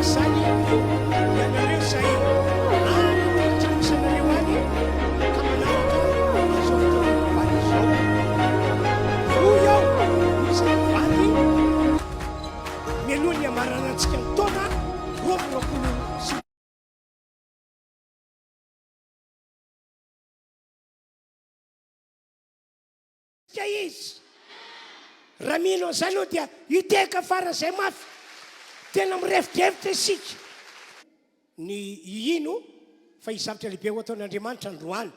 zany ianareo zay trapisanareo any ka manaraka zao fotoana zao voy ao izay vady mialohan'ny amaranantsika ny taona roapolo sy izy raha mino an'izany ao dia iteka farany izay mafy tena mirefitrevitra isika ny ino fa izavitra lehibe ho ataon'Andriamanitra androany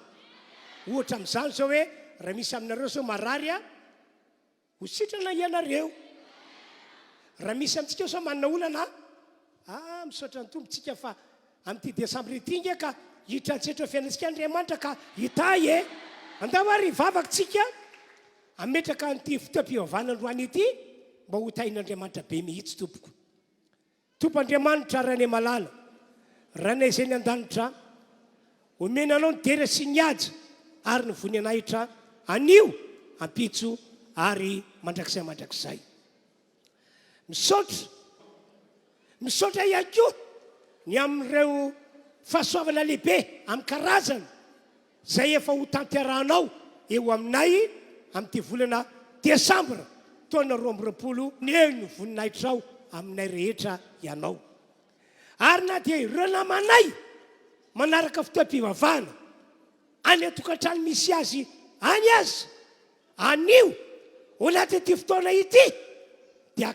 ohatra amin'izany zao hoe raha misy aminareo zao marary a ho sitrana ianareo raha misy amintsika sao manana olana misaotra ny tompontsika fa amin'ity desambra ity inga ka hitratsetra fiainantsika Andriamanitra ka hitay andao ary vavaka tsika ametraka an'ity fotoam-pivavahana androany ity mba ho tain'Andriamanitra be mihitsy tompoko. Tompo Andriamanitra ranay malala ranay izay ny an-danitra omena anao ny dera sy ny aja ary ny vony anahitra anio ampitso ary mandrakizay misaotra ihany koa ny amin'ireo fahasoavana lehibe amin'ny karazany zay efa ho tanterahanao eo aminay amin'ity volana desambra taona 2020 ny voninahitra ao aminay rehetra ianao ary na dia ireo namanay manaraka fotoam-pivavahana any atokantrano misy azy any azy anio ho anaty fotoana ity dia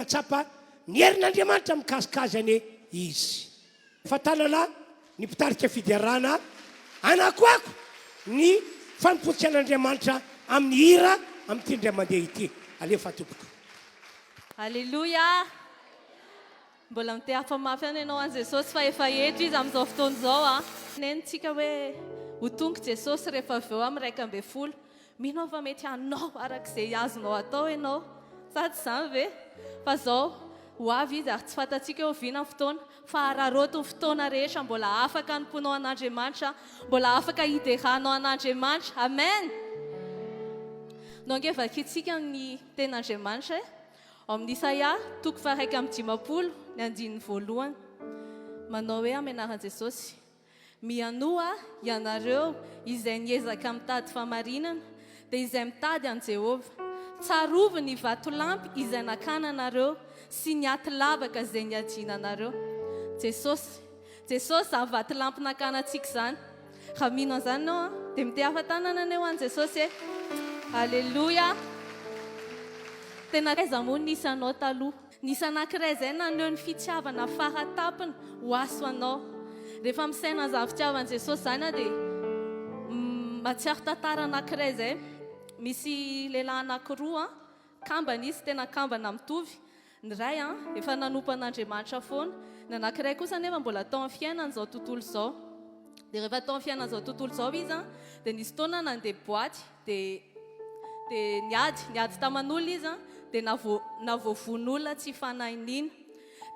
atsapa ny herin'Andriamanitra mikazikazany izy fatanana ny mpitarika fiderana anakoako ny fanompotsian'Andriamanitra amin'ny hira amin'ity indray mandeha ity alefa tompoko. Alleluia. Mbola mitehafa mafy any ianao an Jesosy fa efa eto izy amin'izao fotoana izao nentsika hoe ho tonga Jesosy rehefa avy eo amin'ny 1 mino fa mety anao arak'izay azonao atao ianao sady izany ve fa zao ho avy izy ary tsy fantatsika eo viana ny fotoana fa araroto ny fotoana rehetra mbola afaka anomponao an'Andriamanitra mbola afaka hideranao an'Andriamanitra amen. Nonge vakitsika ny ten'Andriamanitra ao amin'ny Isaia 1:5 ny andininy voalohany manao hoe amin'ny anaran'i Jesosy mianoa ianareo izay niezaka mitady famarinana dia izay mitady an Jehovah tsarovy ny vatolampy izay nakana anareo sy ny aty lavaka izay niadina anareo. Jesosy zany vatolampy nakana antsika zany raha mino an'izany anao dia mitehafa tanana anao an Jesosy Alleluia. Tena reza moa nisy anao taloha nisy anankiray izay naneho ny fitiavana faratapiny ho aso anao rehefa misaina an'izany fitiavan'i Jesosy zany dia matsiaro tantara anankiray izay misy lehilahy anankiroa kambana izy tena kambana mitovy ny ray efa nanompo an'Andriamanitra foana ny anankiray kosa nefa mbola tao amin'ny fiainana izao tontolo izao dia rehefa tao amin'ny fiainana izao tontolo izao izy dia nisy taona nandeha boaty dia niady taman'olona izy dia navoavon'olona tsy fanahinina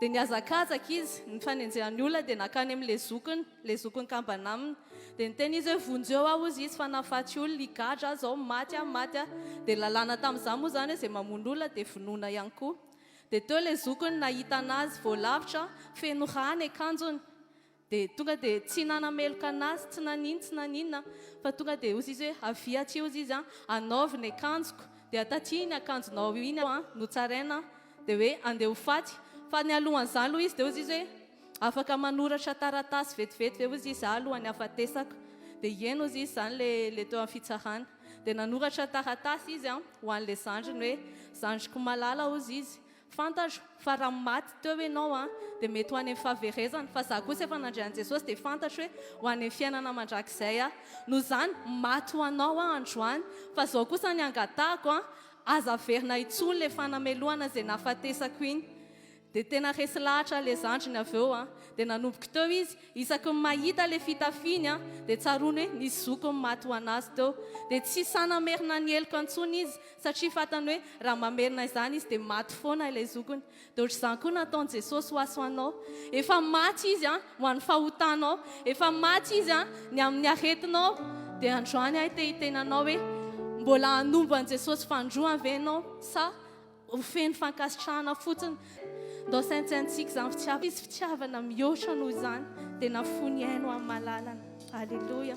dia niazakazaka izy ny fanenjehan'ny olona dia nakany amin'ilay zokony kambana aminy dia niteny izy hoe vonjeo aho izy fa nafaty olona higadra zao maty dia lalàna tamin'izany moa zany hoe izay mamono olona dia vonoina ihany koa dia teo ilay zokony nahita anazy voalavitra feno rany akanjony dia tonga dia tsy nanameloka anazy tsy naninona fa tonga dia ozy izy hoe avy aty ozy izy anaovy ny akanjoko dia ataty ny akanjonao iny notsaraina dia hoe andeha ho faty fa ny alohan'izany aloha izy dia ozy izy hoe afaka manoratra taratasy vetivety ve ozy izy alohany afatesako dia eno ozy izy zany le teo amin'ny fitsarana dia nanoratra taratasy izy ho an'ilay zandriny hoe zandriko malala ozy izy fantatro fa raha maty teo ianao dia mety ho any amin'ny fahaverezana fa za kosa efa nandrian'i Jesosy dia fantatro hoe ho any amin'ny fiainana mandrakizay no zany maty ho anao androany fa zao kosa ny angatahako aza verina itsony le fanamelohana izay nafatesako iny dia tena resy lahatra le zandriny avy eo dia nanomboka teo izy isaky ny mahita le fitafiny dia tsarony hoe nisy zokony maty ho anazy teo dia tsy sanamerina ny eloko antsony izy satria fatany hoe raha mamerina izany izy dia maty foana ilay zokony dia ohatr'izany koa nataon'i Jesosy ho aso anao efa maty izy ho an'ny fahotanao efa maty izy ny amin'ny aretinao dia androany te-hitenanao hoe mbola hanombo an'i Jesosy fandroany ve ianao sa ho feno fankasitrahana fotsiny Dao saintsaintsika izany fitiavana. Izy fitiavana mihoatra noho izany dia nafony haino amin'ny malalana. Alleluia.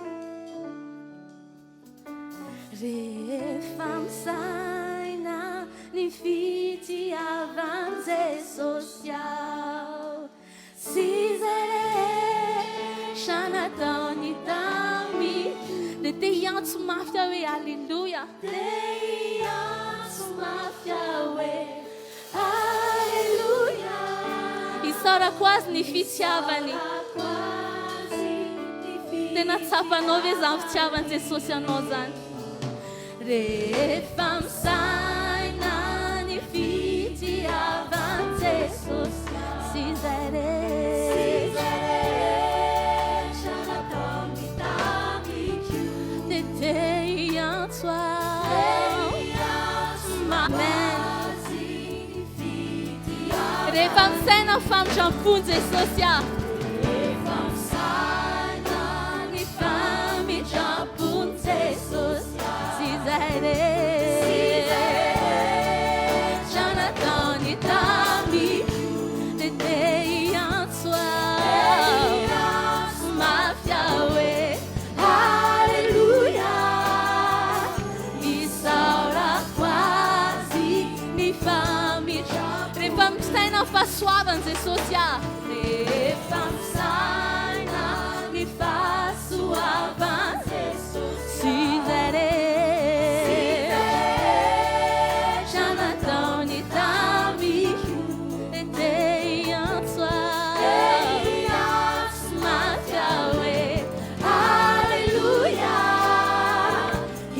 Rehefa misaina ny fitiavan' Jesosy aho, sy izay rehetra nataony tamiko, dia te hiantso mafy aho hoe alleluia. Te hiantso mafy aho hoe alleluia. Isaorako azy ny fitiavany. Tena tsapanao ve izany fitiavan' Jesosy anao zany? Rehefa misaina ny fitiavan' Jesosy, sy izay rehetra nataony tamiko, dia te hiantso aho. Rehefa misaina famindram-pony Jesosy aho. Rehefa misaina ny famindram-pony Jesosy, sy izay rehetra nataony tamiko, dia te hiantso aho. Mafy aho hoe alleluia. Isaorako azy ny famindram-pony. Rehefa misaina fahasoavan' Jesosy aho. Rehefa misaina ny fahasoavan' Jesosy, sy izay rehetra nataony tamiko, dia te hiantso aho. Mafy aho hoe alleluia.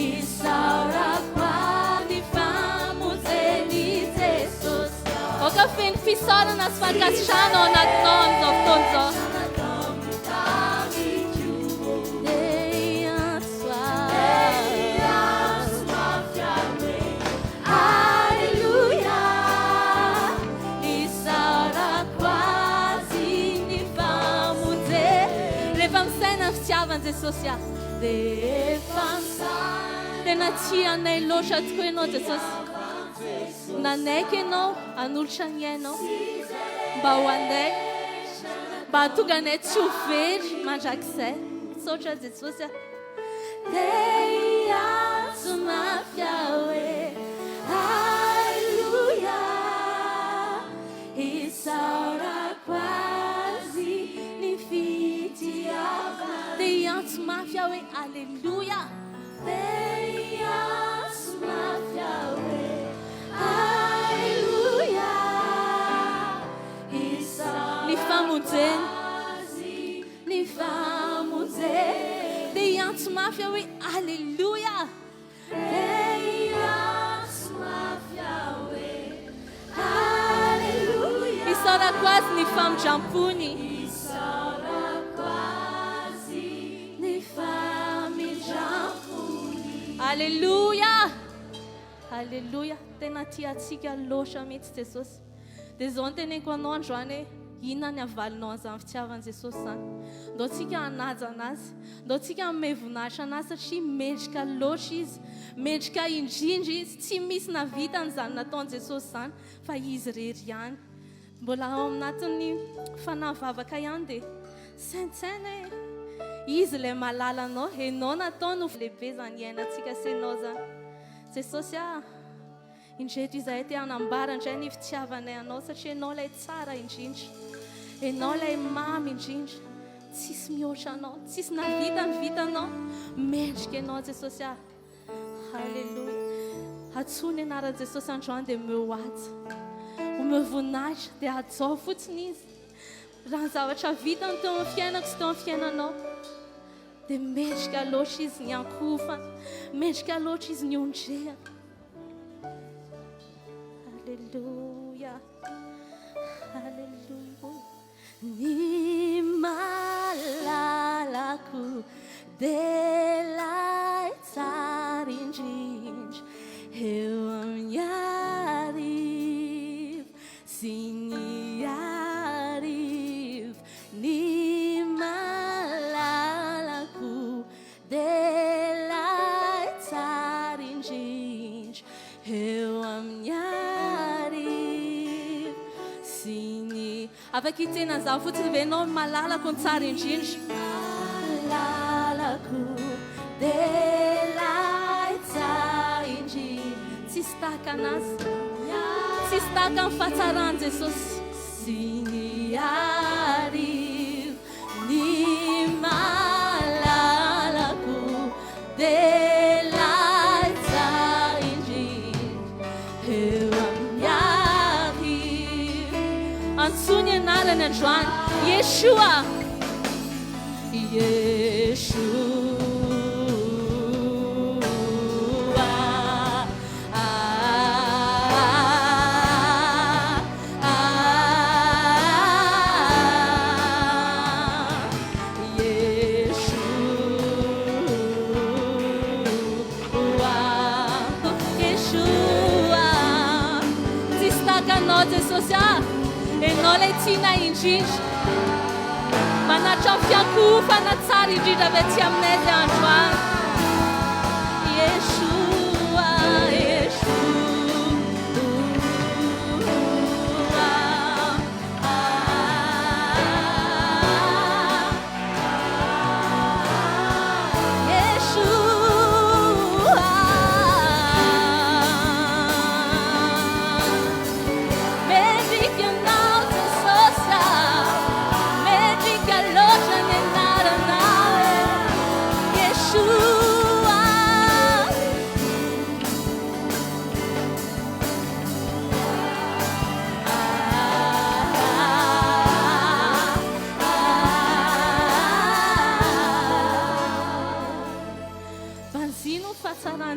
Isaorako azy ny famonjeny Jesosy. Oka feno fisaorana sy fankasitrahana ao anatinao amin'izao fotoana izao. Fitiavan' Jesosy aho. Rehefa misaina. Tena tianay loatra tokoa ianao Jesosy. Nanaiky ianao hanolotra ny ainao mba ho anay, mba hahatonga anay tsy ho very mandrakizay. Misaotra Jesosy aho. Te hiantso mafy aho hoe alleluia. Isaorako azy ny fitiavana. Te hiantso mafy aho hoe alleluia. Te hiantso mafy aho hoe alleluia. Ny famonjeny, ny famonjeny. Te hiantso mafy aho hoe alleluia. Te hiantso mafy aho hoe alleluia. Isaorako azy ny famindram-pony. Isaorako azy ny famindram-pony. Alleluia. Alleluia. Tena tiantsika loatra mihitsy Jesosy. Dia izao no teneniko anao androany hoe inona ny avalinao an'izany fitiavan' Jesosy zany. Ndao tsika hanaja anazy, ndao tsika hanome voninahitra anazy satria mendrika loatra izy, mendrika indrindra izy. Tsy misy navitan'izany nataon'i Jesosy zany fa izy rery ihany. Mbola ao anatin'ny Fotoam-bavaka ihany dia saintsaina hoe izy ilay malala anao, ianao nataony ho lehibe zany iainantsika sy ianao zany. Jesosy indreto izahay te hanambara indray ny fitiavanay anao satria ianao ilay tsara indrindra, ianao ilay mamy indrindra. Tsisy mihoatra anao, tsisy navita ny vitanao, mendrika ianao Jesosy. Halleluia. Atsoiny anaran'i Jesosy androany dia meo azy, omeo voninahitra dia ajao fotsiny izy. Raha ny zavatra vitany teo amin'ny fiainako sy teo amin'ny fiainanao dia mendrika loatra izy ny ankofana, mendrika loatra izy ny ondrehana. Halleluia. Halleluia. Ny malalako dia lay tsara indrindra eo amin'ny hariva sy ny hariva. Ny malalako dia lay tsara indrindra eo amin'ny hariva sy afaka hitena za fotsiny ve anao malalako ny tsara indrindra malalako delay tsara indrindra tsisy tahaka anazy tsisy tahaka amin'ny fahatsarany Jesosy sy ny arivo ny malalako delay tsara indrindra eo amin'ny arivo antsony anarany androany Yeshua enao lay tiana indrindra manatra ny fiankofana tsara indrindra avy aty aminay ty androany Yeshua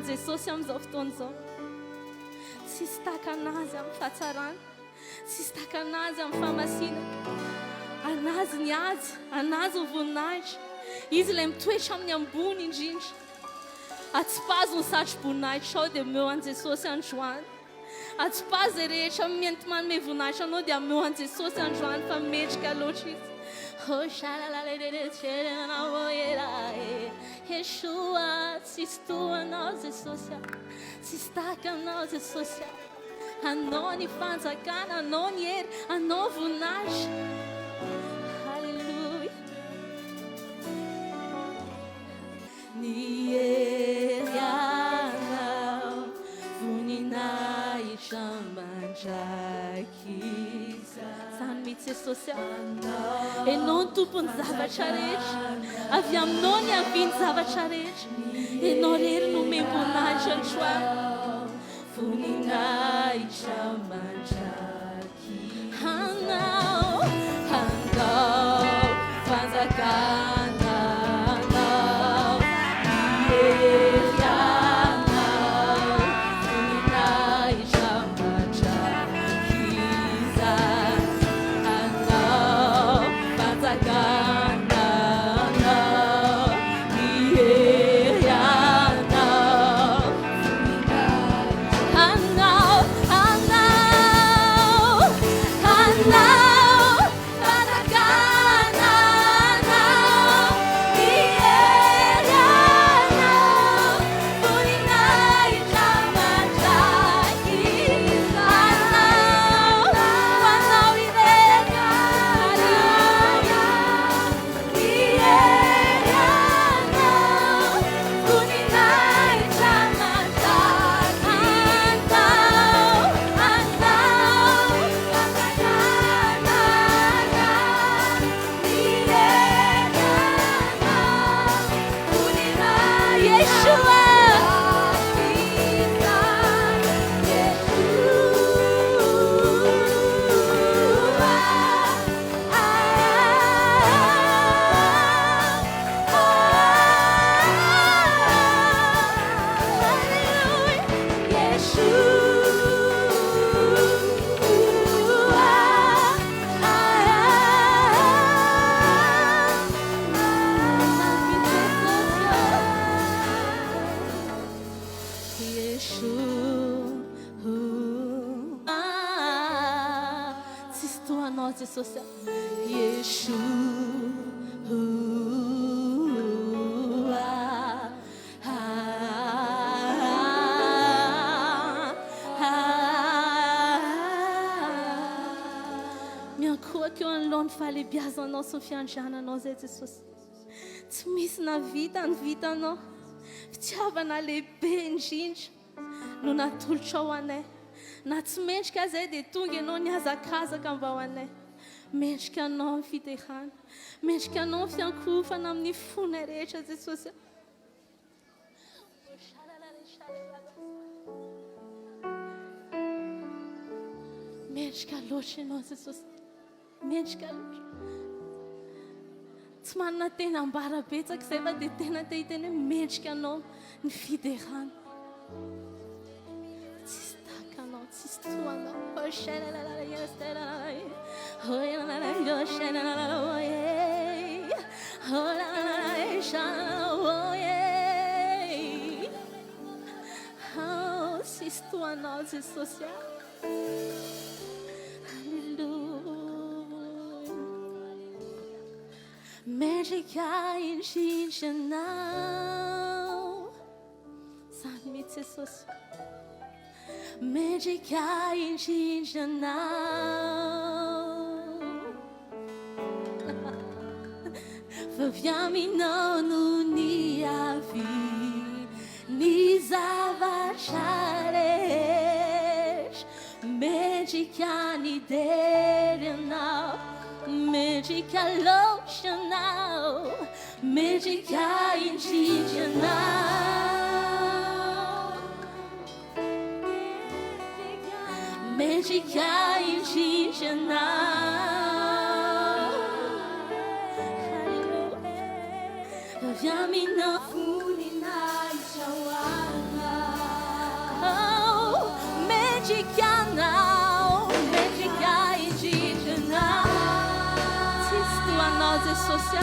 Jesosy amin'izao fotoana izao tsisy tahaka anazy amin'ny fahatsarana tsisy tahaka anazy amin'ny fahamasina anazy ny aja anazy ny voninahitra izy ilay mitoetra amin'ny ambony indrindra atsipazo ny satro-boninahitra ao dia meo an' Jesosy androany atsipazo izay rehetra mienty manome voninahitra anao dia meo an' Jesosy androany fa metrika loatra izy Yeshua, tsisy toanao Jesosy tsisy tahaka anao Jesosy anao ny fanjakana anao ny hery anao voninahitra halleluja ny hery anao voninahitra mandraky zany mihitsy Jesosy enao ny tompony zavatra rehetra avy aminao ny aviany zavatra rehetra enao rery no memboninahitra androany voninahitra mandraky anao fanjakana anao hery anao voninahitra mandraky anao fanjakana Jesosy Yeshua miankohako eo teo anoloany fahalebiazanao sy ny fiandriananao zay Jesosy. Tsy misy na vita ny vitanao. Fitiavana lehibe indrindra no natolotra ao anay. Na tsy mendrika zay dia tonga ianao niazakazaka mba ho anay. Mendrika anao ny fiterana. Mendrika anao ny fiankofana amin'ny fonay rehetra Jesosy. Mendrika loatra ianao Jesosy. Mendrika loatra. Tsy manana tena ambara betsaka izay fa dia tena te-hiteny hoe mendrika anao ny fiderana. Tsisy tahaka anao, tsisy toanao. Tsisy toanao Jesosy. Mendrika indrindra anao. Zany mihitsy Jesosy. Mendrika indrindra anao. Avy aminao no ny avy ny zavatra rehetra. Mendrika ny dery anao. Mendrika loatra anao. Mendrika indrindra anao. Mendrika indrindra anao. Avy aminao voninay saoana. Mendrika anao. Mendrika indrindra anao. Tsisy toanao Jesosy.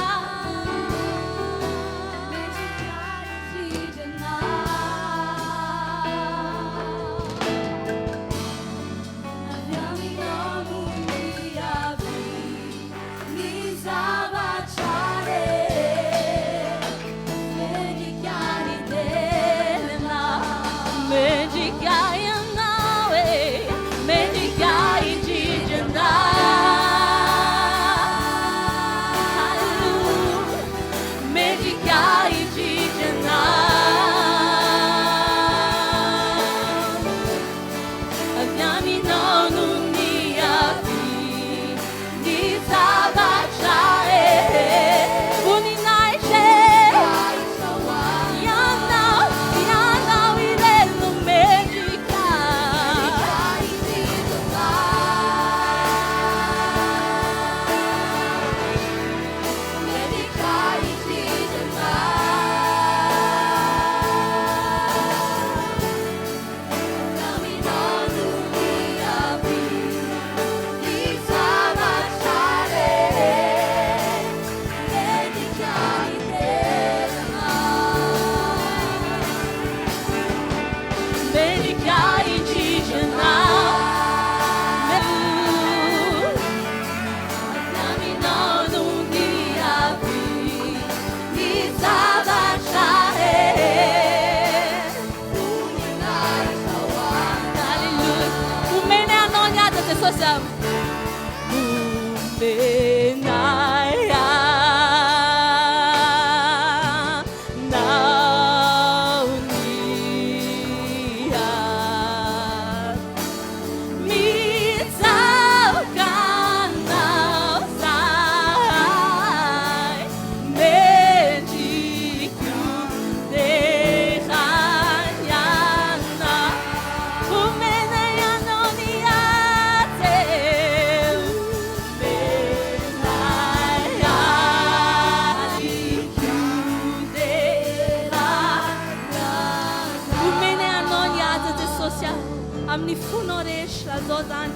Amin'ny fonao rehetra zao zany.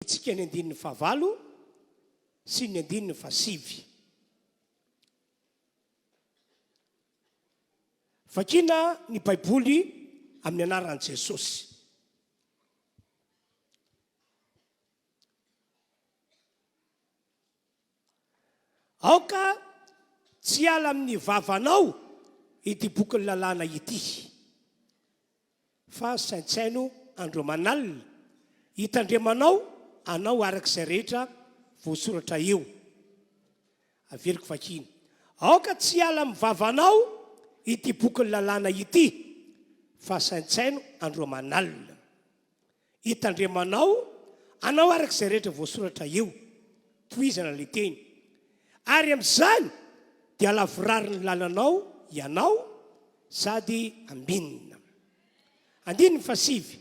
Tsika ny andininy fahavalo sy ny andininy fahasivy. Vakina ny Baiboly amin'ny anaran'i Jesosy. Aoka tsy ala amin'ny vavanao ity boky ny lalàna ity, fa saintsaino andro manalina hitandremanao anao arak'izay rehetra voasoratra eo. Averiko vakiny. Aoka tsy ala mivavanao ity boky ny lalàna ity, fa saintsaino andro manalina hitandremanao anao arak'izay rehetra voasoratra eo. Toizana le teny. Ary amin'izany dia lavorary ny lalànao ianao sady ambinina. 5.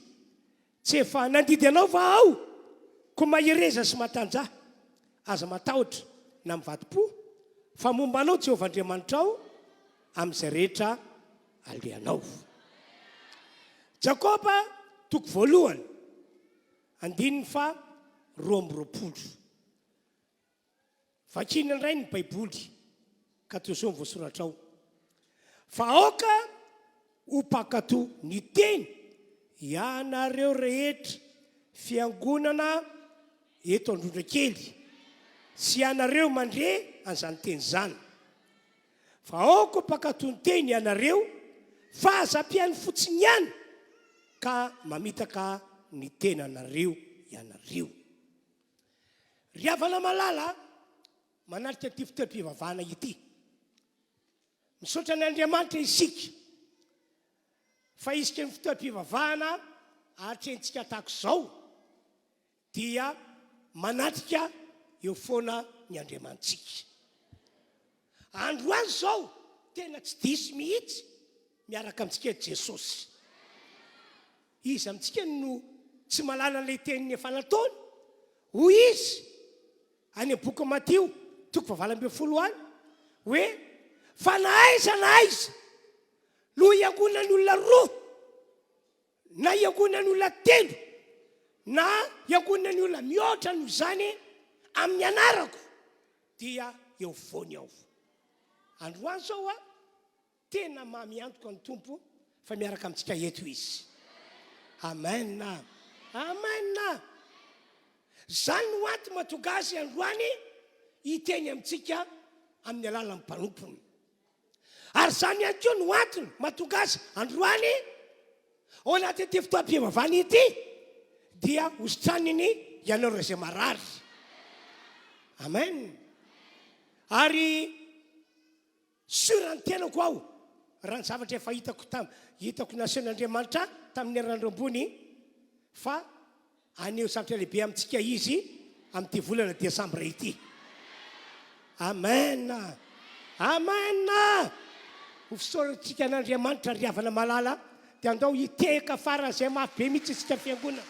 Tsy efa nandidy anao va aho ko mahereza sy matanjaha aza matahotra na mivadi-po, fa momba anao Jehovah Andriamanitra ao amin'izay rehetra aleanao. Jakoba 1:2. 12. Vakina indray ny Baiboly ka toy izao voasoratra ao. Fa aoka ho mpakato ny teny ianareo rehetra fiangonana eto Androndrakely sy ianareo mandre an'izany teny izany. Fa aoka ho mpakato ny teny ianareo fahazam-piany fotsiny ihany ka mamitaka ny tenanareo ianareo. Ry havana malala manarika ty fitoam-pivavahana ity. Misaotra ny Andriamanitra isika fa isika ny fitoam-pivavahana hatrentsika tahaka izao dia manatrika eo foana ny Andriamantsika. Andro azy izao tena tsy diso mihitsy miaraka amintsika Jesosy. Izy amintsika no tsy malala le teniny efa nataony. Hoy izy any boky Mateo 20:20 hoe fa na aiza no iangonan'ny olona 2 na iangonan'ny olona 3 na iangonan'ny olona mihoatra noho izany amin'ny anarako dia eo foany aho. Androany zao tena mamiantoka ny tompo fa miaraka amintsika eto izy. Amen. Amen. Zany no antony mahatonga azy androany hiteny amintsika amin'ny alalan'ny mpanompony. Ary zany ihany koa no antony mahatonga azy androany ao anaty ity fitoam-pivavahana ity dia hositraniny ianareo izay marary. Amen. Ary surany tenako ao raha ny zavatra efa hitako nasehoan'Andriamanitra tamin'ny herinandro ambony fa aneo zavatra lehibe amintsika izy amin'ity volana Desambra ity. Amen. Amen. Ho fisaorantsika an'Andriamanitra ry havana malala dia andao hitehaka farany izay mafy be mihitsy isika fiangonana.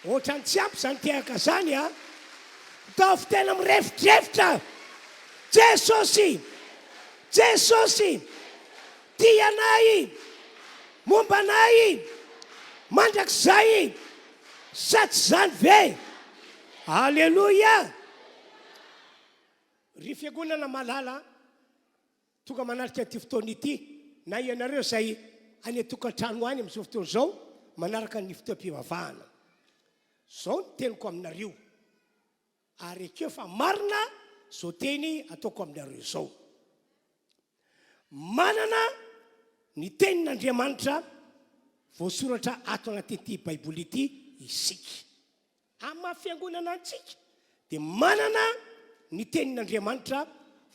Ohatrany tsy ampy zany tehaka zany ataovy tena mirefitrefitra. Jesosy tia anay, momba anay, mandrakizay, sa tsy zany ve? Alleluia. Ry fiangonana malala tonga manarika ty fotoana ity na ianareo izay any atokantrano any amin'izao fotoana izao manaraka ny fitoam-pivavahana. Zao ny teniko aminareo ary akeo fa marina zao teny ataoko aminareo izao. Manana ny tenin'Andriamanitra voasoratra ato anatyity Baiboly ity isika. Amin'ny maha-fiangonana antsika dia manana ny tenin'Andriamanitra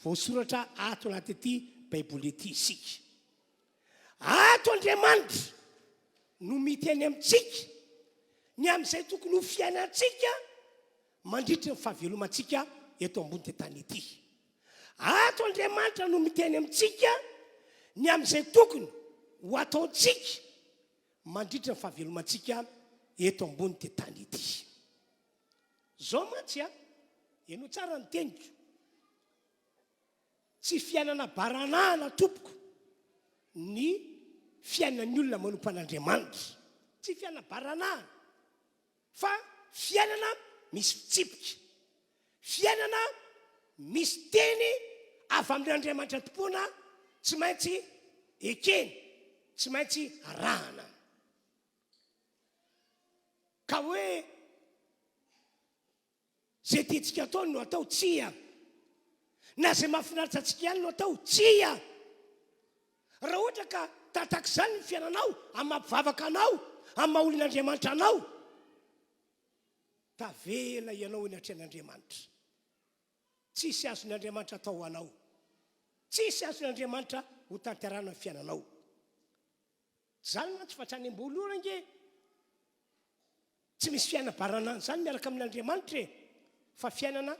voasoratra ato anatyity Baiboly ity isika. Ato Andriamanitra no miteny amintsika ny amin'izay tokony ho fiainantsika mandritra ny fahavelomantsika eto ambony tany ity. Ato Andriamanitra no miteny amintsika ny amin'izay tokony ho ataontsika mandritra ny fahavelomantsika eto ambony tany ity. Zao mantsy eno tsara ny teniko. Tsy fiainana baranahana tompoko ny fiainan'ny olona manompo an'Andriamanitra. Tsy fiainana baranahana fa fiainana misy fitsipika. Fiainana misy teny avy amin'Andriamanitra tompona tsy maintsy ekeny, tsy maintsy arahana. Ka hoe zay tiantsika atao no atao tsia, na zay mahafinaritra antsika ihany no atao tsia. Raha ohatra ka tataka izany ny fiainanao, amin'ny mampivavaka anao, amin'ny maha-olon'Andriamanitra anao. Tavela ianao eny atrehan'Andriamanitra. Tsisy azon'Andriamanitra atao anao. Tsisy azon'Andriamanitra ho tanterana ny fiainanao. Zany mantsy fa trany am-boalohany ange tsy misy fiainabaranana zany miaraka amin'Andriamanitra fa fiainana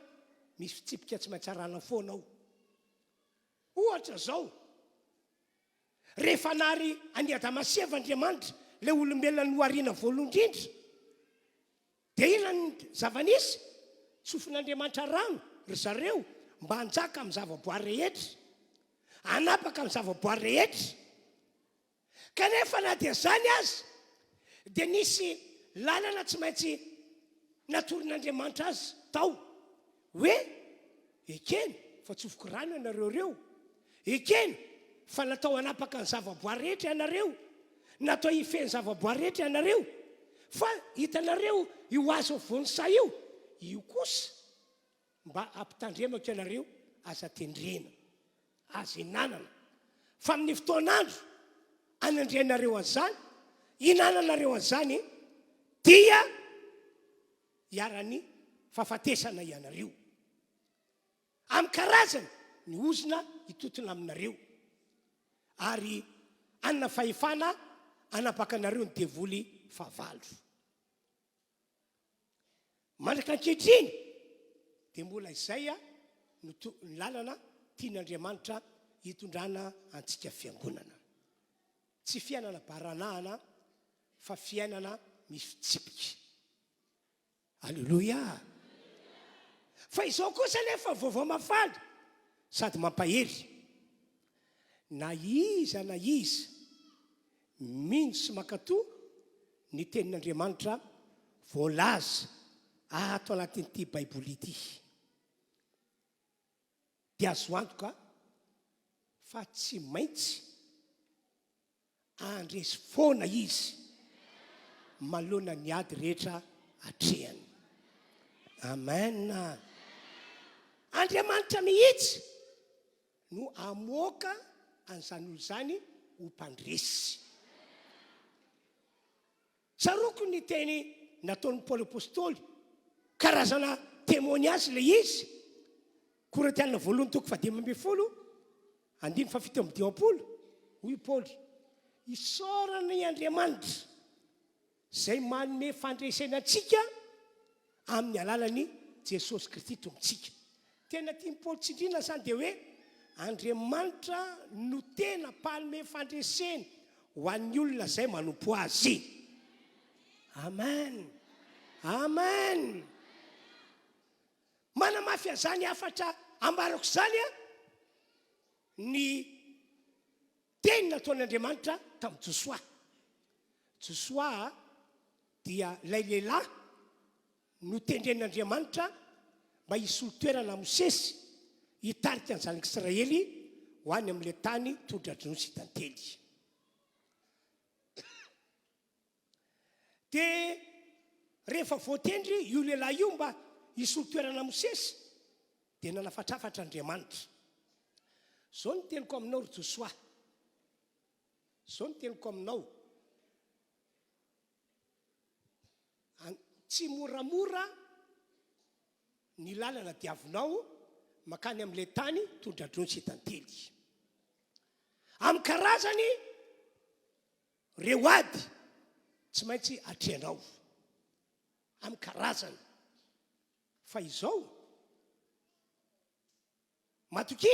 misy fitsipika tsy maintsy arahana foanao. Ohatra zao, rehefa nary aniadamasev'Andriamanitra le olombelona nohariana voalohany indrindra, dia ina ny zava-nisy? Tsofin'Andriamanitra rano ry zareo mba hanjaka amin'ny zavaboary rehetra, hanapaka amin'ny zavaboary rehetra. Kanefa na dia zany azy, dia nisy lalana tsy maintsy natorin'Andriamanitra azy tao hoe ekeny fa tsofoko rano ianareo reo, ekeny fa natao hanapaka ny zavaboary rehetra ianareo, natao hifeny zavaboary rehetra ianareo, fa hitanareo io azo voanisa io kosa mba ampitandremako ianareo aza tendrena, aza inanana. Fa amin'ny fotoanandro anandrenareo an'izany, inananareo an'izany, dia hiarany fahafatesana ianareo. Amin'ny karazany ny ozona hitotona aminareo, ary anina fahefana anapakanareo ny devoly fahavalo. Mandraka ankehitriny dia mbola izay ny lalana tian'Andriamanitra hitondrana antsika fiangonana. Tsy fiainana baranahana fa fiainana misy fitsipika. Alleloia. Fa izao kosa nefa vaovao mafana sady mampahery. Na iza mino sy mankatoa ny tenin'Andriamanitra voalaza ato anatin'ity baiboly ity. Dia azo antoka fa tsy maintsy andresy foana izy malona ny ady rehetra atrehany. Amen. Andriamanitra mihitsy no amoaka an'izany olo zany ho mpandresy. Tsaroko ny teny nataon'ny Paoly apôstôly, karazana témoignage le izy. Korinthiana voalohany toko 10:7-7. Hoy Paoly, isaorana i Andriamanitra zay manome fandresena antsika amin'ny alalany Jesosy Kristy tombontsika. Tena tian'ny Paoly tsindrina zany dia hoe Andriamanitra no tena mpanome fandresena ho an'ny olona zay manompo azy. Amen. Amen. Manamafy an'izany afatra ambarako zany ny teny nataon'Andriamanitra tamin'ny Josoa. Josoa dia lay lehilahy no tendren'Andriamanitra mba hisolo toerana Mosesy hitarika ny zanak'Israely ho any amin'ilay tany tondra-drono sy tantely. Dia rehefa voatendry io lehilahy io mba hisolo toerana Mosesy, dia nanafatrafatra Andriamanitra. Zao ny teniko aminao ry Josoa, zao ny teniko aminao, tsy moramora ny lalana diavinao makany amin'ilay tany tondra-drono sy tantely. Amin'ny karazany reo ady tsy maintsy atrehanao, amin'ny karazany. Fa izao matoky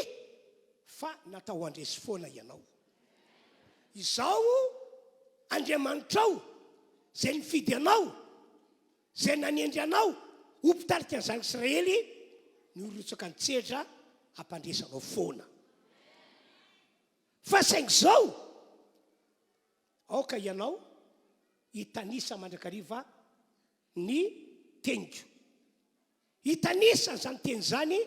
fa natao andresy foana ianao. Izao Andriamanitrao zay nifidy anao, zay nanendry anao ho mpitarika ny zanak'Israely, ny orotsaka ny tsedra hampandresanao foana. Fa saingy zao aoka ianao hitanisa mandrakariva ny teniko, hitanisa zany teny zany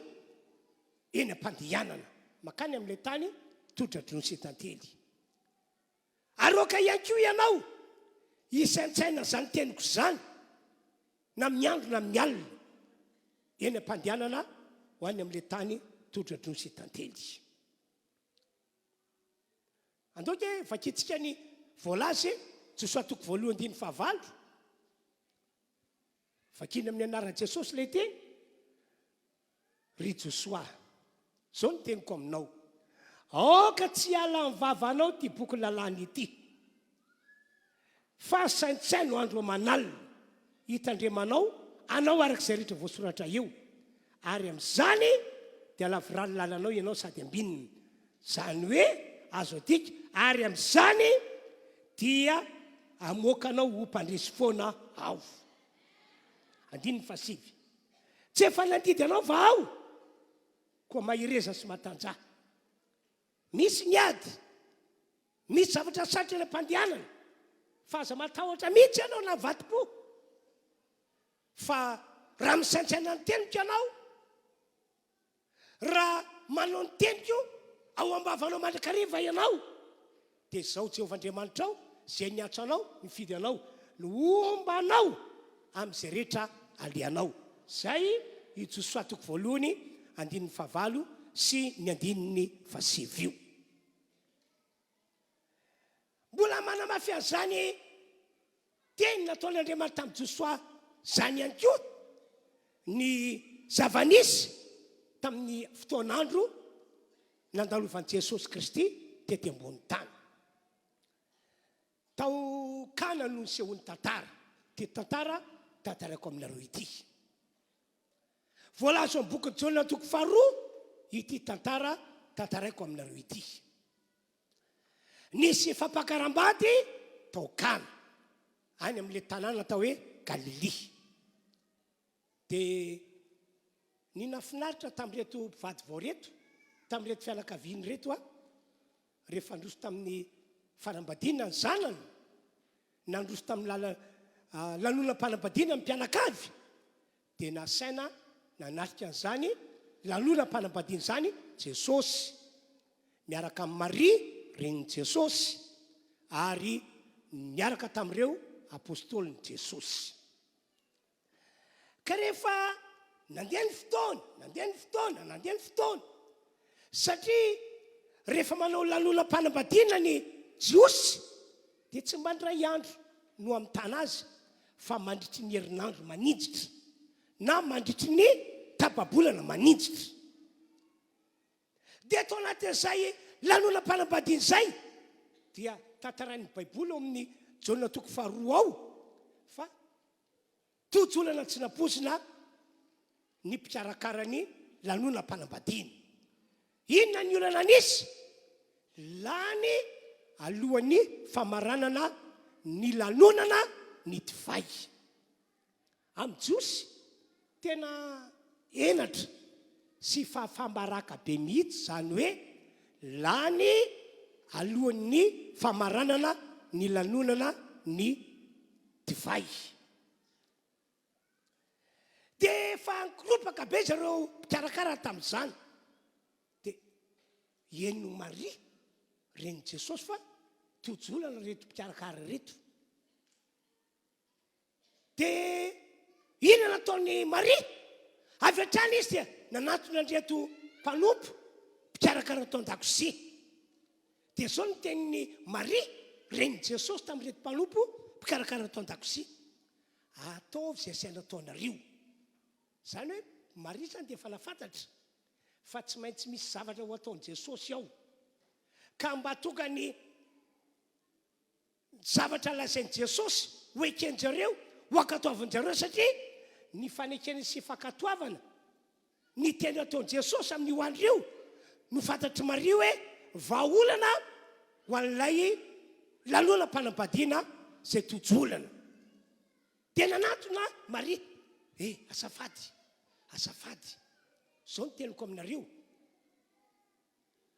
eny am-pandehanana makany amin'ilay tany tondra-drono sy tantely. Aroka ihany koa ianao hisaintsaina zany teniko zany na miandro na mialina eny am-pandehanana ho any amin'ilay tany tondra-drono sy tantely. andoka vakitsika ny voalazy tsy soatoko voalohany diny fahavalo vakiny amin'ny anaran'i Jesosy ilay teny ry Josoa zao ny teniko aminao aoka tsy ala amin'ny vavanao ty boky lalàna ity fa saintsaino andro aman'alina hitandremanao anao arak'izay rehetra voasoratra eo ary amin'izany dia lavirano lalanao ianao sady ambinina zany hoe azo adika ary amin'izany dia amoakanao ho mpandresy foana ao andininy fasivy tsy efa nandidy anao va ao koa mahireza sy matanjaha misy ny ady misy zavatra sarotra ny mpandehanana fa aza matahotra mihitsy ianao na vatim-po fa raha misaintsaina ny teniko ianao raha manao ny teniko ao am-bavanao mandrakariva ianao dia zao Jehovah-Andriamanitra ao zay niatso anao mifidy anao no ombanao amin'izay rehetra alianao zay i Josoa toko voalohany andininy fahavalo sy ny andininy fasivy io mbola manamafy an'izany teny nataon'Andriamanitra tamin'i Josoa zany ihany koa ny zava-nisy tamin'ny fotoan'andro nandalovan'i Jesosy Kristy tety ambony tany tao kana no nisehony tantara ty tantara tantarako aminareo ity voalazo amin'ny boky Jaona toko faharoa ity tantara tantaraiko aminareo ity nisy fampakaram-bady tao kana any amin'ilay tanàna atao hoe Galilia dia ny nafinaritra tamin'reto mpivady vao reto tamin'reto fianakaviany reto rehefa androso tamin'ny fanambadiana ny zanany nandroso tamin'ny lanonam-panambadiana amin'ny mpianakavy dia nasaina nanatrika an'izany lanonam-panambadiana izany Jesosy miaraka amin'ny Maria renin'i Jesosy ary miaraka tamin'ireo apôstôlin'i Jesosy ka rehefa nandeha ny fotoana satria rehefa manao lanonam-panambadiana ny jiosy dia tsy mandray andro no amin'ny tana azy fa mandritry ny herinandro maninjitra na mandritry ny tapabolana maninjitra dia atao anatin'izay lanonam-panambadiana izay dia tantarain'ny baiboly ao amin'ny Jaona toko faharoa ao fa tojolana tsy napozina ny mpikarakarany lanonam-panambadiana inona ny olana nisy lany alohan'ny famaranana ny lanonana ny divay amin'ny jiosy tena enatra sy fafambaraka be mihitsy zany hoe lany alohan'ny famaranana ny lanonana ny divay dia efa ankoropaka be zareo mpikarakara tamin'izany dia ieno Maria renin'i Jesosy fa tojolana reto mpikarakara reto dia inona nataon'ny Maria avy hatrany izy dia nanatona andreto mpanompo mpikarakara atao an-dakozia dia zao ny tenin'ny Maria renin'i Jesosy tamin'reto mpanompo mpikarakara atao an-dakozia ataovy zay saina ataonareo zany hoe Maria zany dia efa nafantatra fa tsy maintsy misy zavatra ho ataon'i Jesosy ao ka mba tonga ny zavatra lazain'i Jesosy ho ekenjareo ho ankatoavanjareo satria ny fanekeny sy fankatoavana ny teny ataon'i Jesosy amin'ny ho andreo no fantatry Maria hoe vahaolana ho an'ilay lanonam-panambadiana zay tojolana dia nanatona Maria azafady zao ny teniko aminareo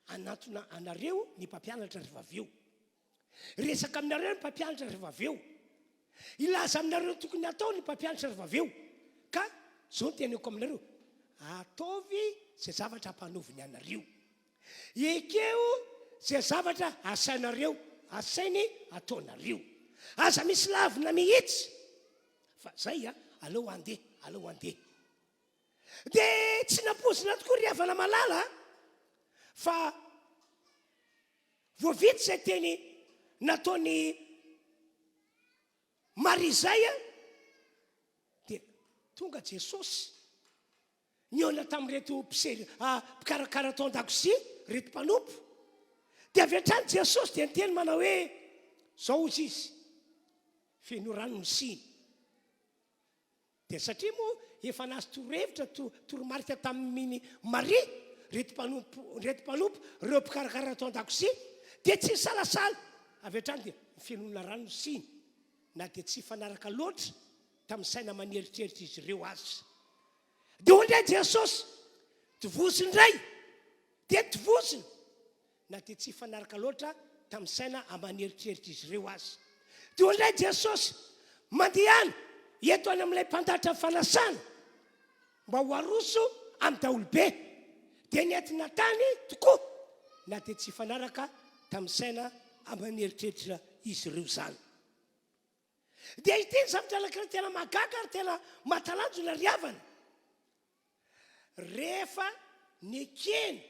anatona anareo ny mpampianatra rehefa avy eo resaka aminareo ny mpampianatra rehefa avy eo ilaza aminareo tokony atao ny mpampianatra rehefa avy eo ka zao ny teniko aminareo ataovy zay zavatra hampanaoviny anareo ekeo zay zavatra asainareo asainy ataonareo aza misy lavina mihitsy fa zay aleo andeha dia tsy napozina tokoa ry havana malala fa voavity zay teny nataony Maria zay a dia tonga Jesosy niona tamin'reto mpikarakara atao an-dakozia reto mpanompo dia avy hatrany Jesosy dia niteny manao hoe zao izy feno rano ny siny dia satria moa efa nazy torohevitra toromarika tamin'ny Maria reto mpanompo reo mpikarakara atao an-dakozia dia tsy salasala avy hatrany dia fenona rano ny siny na dia tsy fanaraka loatra tamin'ny saina maneritreritra izy ireo azy dia ondray Jesosy tivoziny ray dia tivoziny na dia tsy fanaraka loatra tamin'ny saina amaneritreritra izy ireo azy dia ondray Jesosy mandehana eto any amin'ilay mpandatra fanasana mba ho aroso amin'ny daolobe dia nentina tany tokoa na dia tsy fanaraka tamin'ny saina amaneritreritra izy ireo zany dia ity ny zavatra anankiray tena mahagaga ary tena mahatalanjona ry havana rehefa nekeny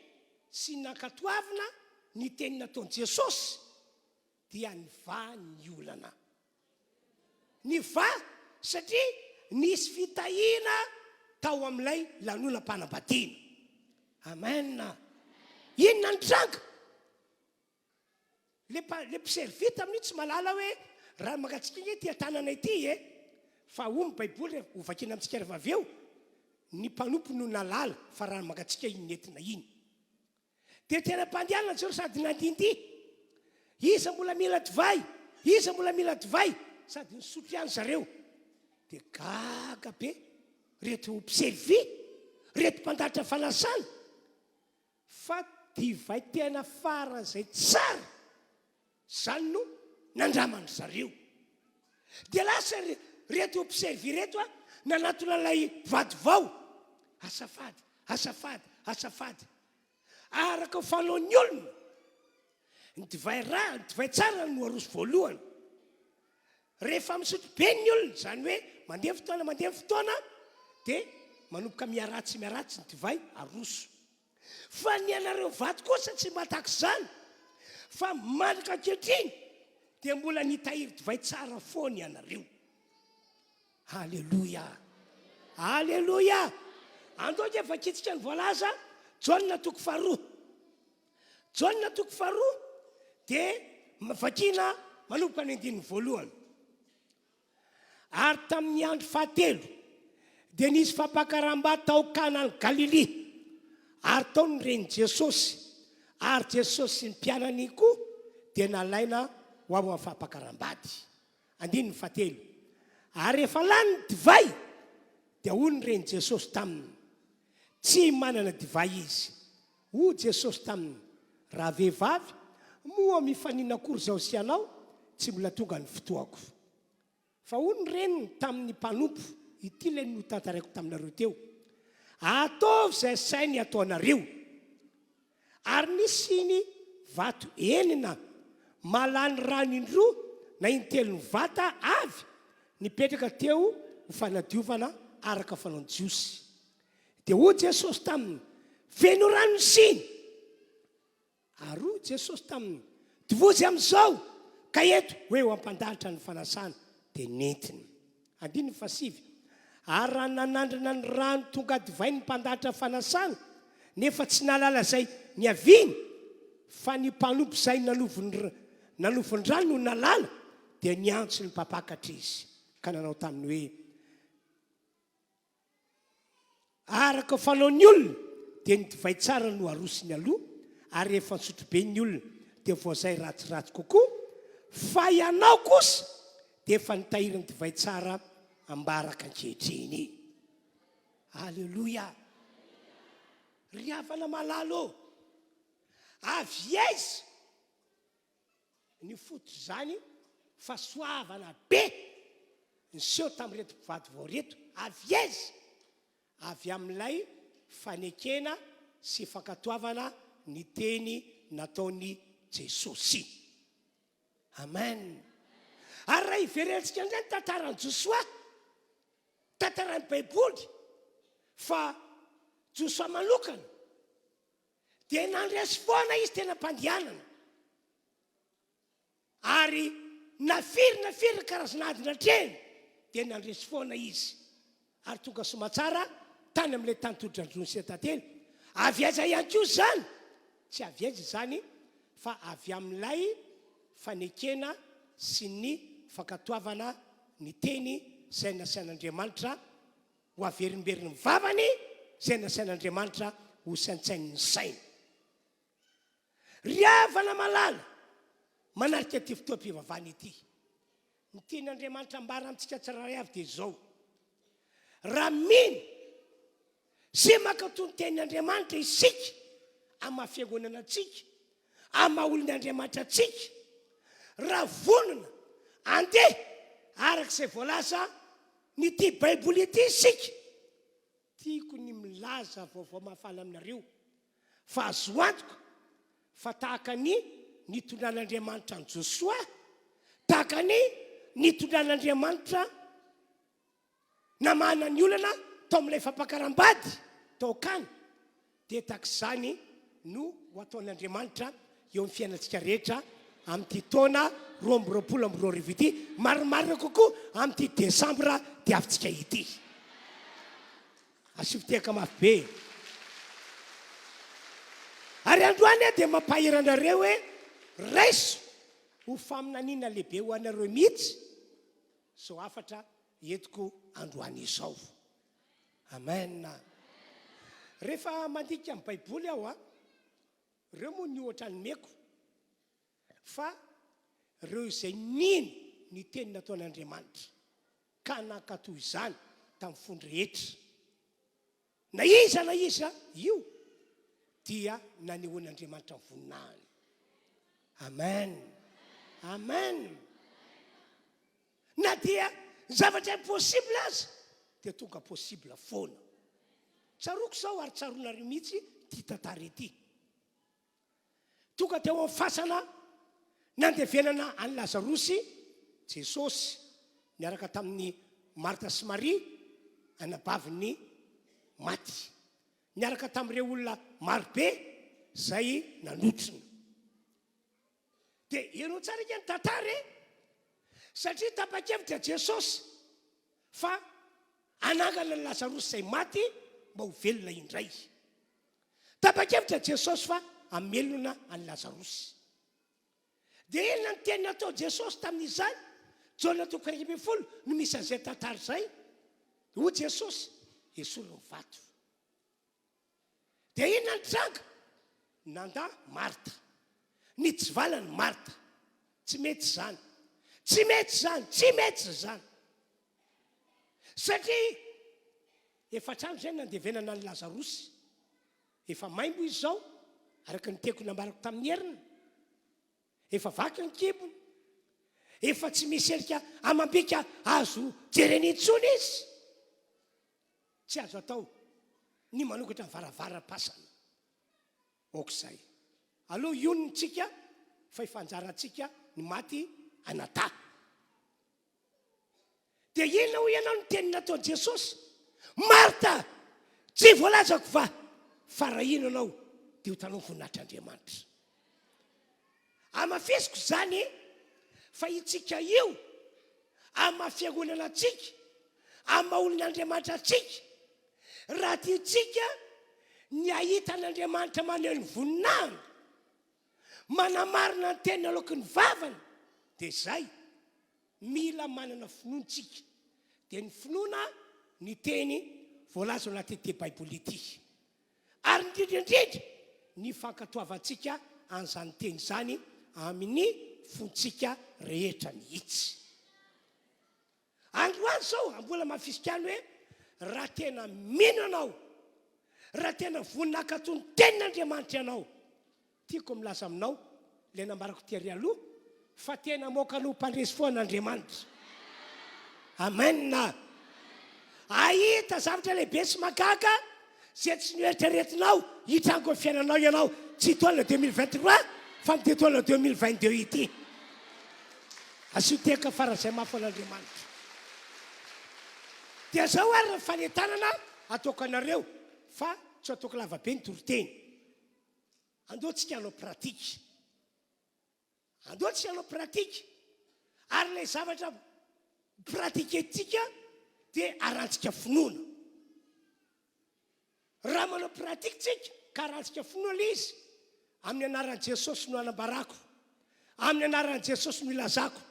sy nankatoavina ny teny nataon'i Jesosy dia niva ny olana niva satria nisy fitahiana tao amin'ilay lanonam-panambadiana amen inona ny tranga le mpiservita amin'io tsy malala hoe raha mangatsika iny ty tanana ity fa omy baiboly ho vakina amintsika rehefa avy eo ny mpanompo no nalala fa raha mangatsika iny nentina iny dia tena mpandianana zao sady nandindy iza mbola mila divay iza mbola mila divay sady nisotro ihany zareo dia gaga be reto mpiservy reto mpandatra fanasana fa divay tena faran'izay tsara zany no nandramany zareo dia lasa reto mpiservy reto a nanatona lay vady vao asafady araka fanaon'ny olona ny divay tsara no aroso voalohany rehefa misotro be ny olona zany hoe mandeha fotoana dia manomboka miaratsy ny divay aroso fa ny anareo vady kosa tsy mataka izany fa malaka ankehitriny dia mbola nitahiry divay tsara foany ianareo halleloia andoka efa kitsika ny voalaza Jaona toko faharoa dia vakina manomboka ny andininy voalohany ary tamin'ny andro fahatelo dia nisy fampakaram-bady tao Kanany Galilea ary tao ny reny Jesosy ary Jesosy sy ny mpianany koa dia nalaina ho ao amin'ny fampakaram-bady andininy fahatelo ary rehefa lany ny divay dia hoy ny reny Jesosy taminy tsy manana divay izy ho Jesosy taminy raha vehivavy moa mifanina akory zao sy anao tsy mbola tonga ny fotoako fa hoy ny reniny tamin'ny mpanompo ity le no tantaraiko taminareo teo ataovy zay sainy ataonareo ary nisy ny vato enina malany rano indroa na intelo ny vata avy nipetraka teo ho fanadiovana araka fanaon'ny jiosy dia hoy Jesosy taminy feno rano ny siny ary hoy Jesosy taminy tivozy amin'izao ka eto hoe ho ampandahatra ny fanasana dia nentiny andininy fasivy ary raha nanandrana ny rano tonga divay ny mpandahatra fanasana nefa tsy nalala zay ny aviny fa ny mpanompo zay nanofony rano no nalala dia niantso ny mpapakatra izy ka nanao taminy hoe araka fanaon'ny olona dia ny divay tsara no arosiny aloha ary rehefa nisotro be ny olona dia voazay ratsiratsy kokoa fa ianao kosa dia efa nitahiry ny divay tsara ambaraka ankehitriny halleloia ry havana malalo avy aiza ny foto zany fa soavana be nyseho tamin'reto mpivady vao reto avy aiza avy amin'ilay fanekena sy fankatoavana ny teny nataony Jesosy amen ary raha iverentsika an'izay ny tantarany Josoa tantarany baiboly fa Josoa manokana dia nandresy foana izy tena mpandianana ary nafiry karazanadina treny dia nandresy foana izy ary tonga somatsara tany amin'ilay tany todran-drony sy tantely avy aiza ihany koa zany tsy avy aiza zany fa avy amin'ilay fanekena sy ny fankatoavana ny teny izay nasain'Andriamanitra ho averimberiny mivavany izay nasain'Andriamanitra ho saintsainy ny sainy. Riavana malala manarika ty fotoam-pivavahana ity. Ny tian'Andriamanitra ambara amintsika tsiraray avy dia zao: raha mino sy mankatony tenin'Andriamanitra isika amin'ny fiangonana antsika, amin'ny olon'Andriamanitra antsika, raha vonona andeha arak'izay voalaza ny ty baiboly ity isika, tiako ny milaza vaovao mahafaly aminareo fa azo antoka fa tahaka ny nitondran'Andriamanitra ny Josoa, tahaka ny nitondran'Andriamanitra namana ny olana tao amin'ilay fampakaram-bady tao kany, dia tahak'izany no ho ataon'Andriamanitra eo amin'ny fiainantsika rehetra amin'ity taona 2024 ity, marimarina kokoa amin'ity desambra diavintsika ity. Asivoteka mafy be. Ary androany dia mampahiranareo hoe raiso ho faminaniana lehibe ho anareo mihitsy zao afatra entiko androany izao. Amen. Rehefa mandika amin'ny baiboly aho reo moa ny ohatra ny meko fa reo izay nino ny teny nataon'Andriamanitra ka nankatoy izany tamin'ny fony rehetra, na iza io dia nanehoan'Andriamanitra ny voninahiny. Amen. Amen. Na dia zavatra impossible aza dia tonga possible foana. Tsaroko zao ary tsaronareo mihitsy ty tantara ity. Tonga teo amin'ny fasana nandevenana any Lazarosy Jesosy niaraka tamin'ny Marta sy Maria anabaviny maty, niaraka tamin'ireo olona marobe zay nanotrona. Dia ianao tsara ny tantara satria tapa-kevitra Jesosy fa anangana ny Lazarosy zay maty mba ho velona indray. Tapa-kevitra Jesosy fa amelona any Lazarosy. Dia inona ny teny natao Jesosy tamin'izany? Jaona 3:10 no misy an'izay tantara zay. Ho Jesosy esolo ny vato. Dia inona ny tranga? Nanda Marta. Nitsivalany Marta. Tsy mety zany. Tsy mety zany. Satria efa trano zay nandevenana ny Lazarosy. Efa maimbo izy zao, araka ny teko nambarako tamin'ny herina. Efa vaky ny kibony. Efa tsy misy elika amam-bika azo jereny intsony izy. Tsy azo atao ny manokatra ny varavara-pasana. Okizay. Aloha ionitsika fa ifanjarantsika ny maty anata. Dia inona ho ianao ny teny nataon'i Jesosy? Marta, tsy voalazako fa raha ino anao dia ho tanao voninahitr'Andriamanitra. Amafisiko zany fa itsika io amin'ny fiangonana antsika, amin'ny olon'Andriamanitra antsika, raha tiantsika ny ahitan'Andriamanitra maneho ny voninahiny, manamarina ny teny aloky ny vavany, dia zay mila manana finoantsika. Dia ny finoana ny teny voalaza ao anatin'ity baiboly ity. Ary indrindra ny fankatoavantsika an'izany teny zany amin'ny fontsika rehetra mihitsy. Androany zao mbola mafisika any hoe raha tena mino anao, raha tena vonina ankatony tenin'Andriamanitra ianao, tiako milaza aminao ilay nambarako tiary aloha fa tena moka no mpandresy foan'Andriamanitra. Amen. Ahita zavatra lehibe sy mahagaga zay tsy noeritreretinao hitrango ny fiainanao ianao, tsy toana 2023 fa ny toana 2022 ity. Asioteka farazay mafy an'Andriamanitra. Dia zao ary ny fanentanana ataoko anareo fa tsy ataoko lavabe ny toriteny. Andao tsika hanao pratika. andoatsy anao pratika ary lay zavatra pratiketika dia arantsika finoana. Raha manao pratikitsika ka arantsika finoana le izy, amin'ny anaran'i Jesosy no anambarako, amin'ny anaran'i Jesosy no ilazako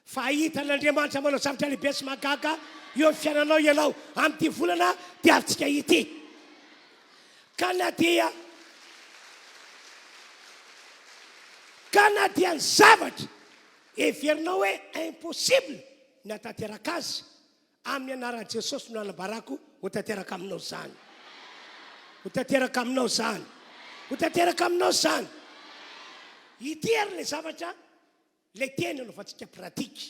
fa hitan'Andriamanitra manao zavatra lehibe sy mahagaga eo amin'ny fiainanao ianao amin'ity volana dia avintsika ity. Ka na dia ny zavatra everinao hoe impossible ny atateraka azy, amin'ny anaran'i Jesosy no anambarako ho tanteraka aminao zany, ho tanteraka aminao zany, ho tanteraka aminao zany. Ity ary le zavatra le tena anaovantsika pratika,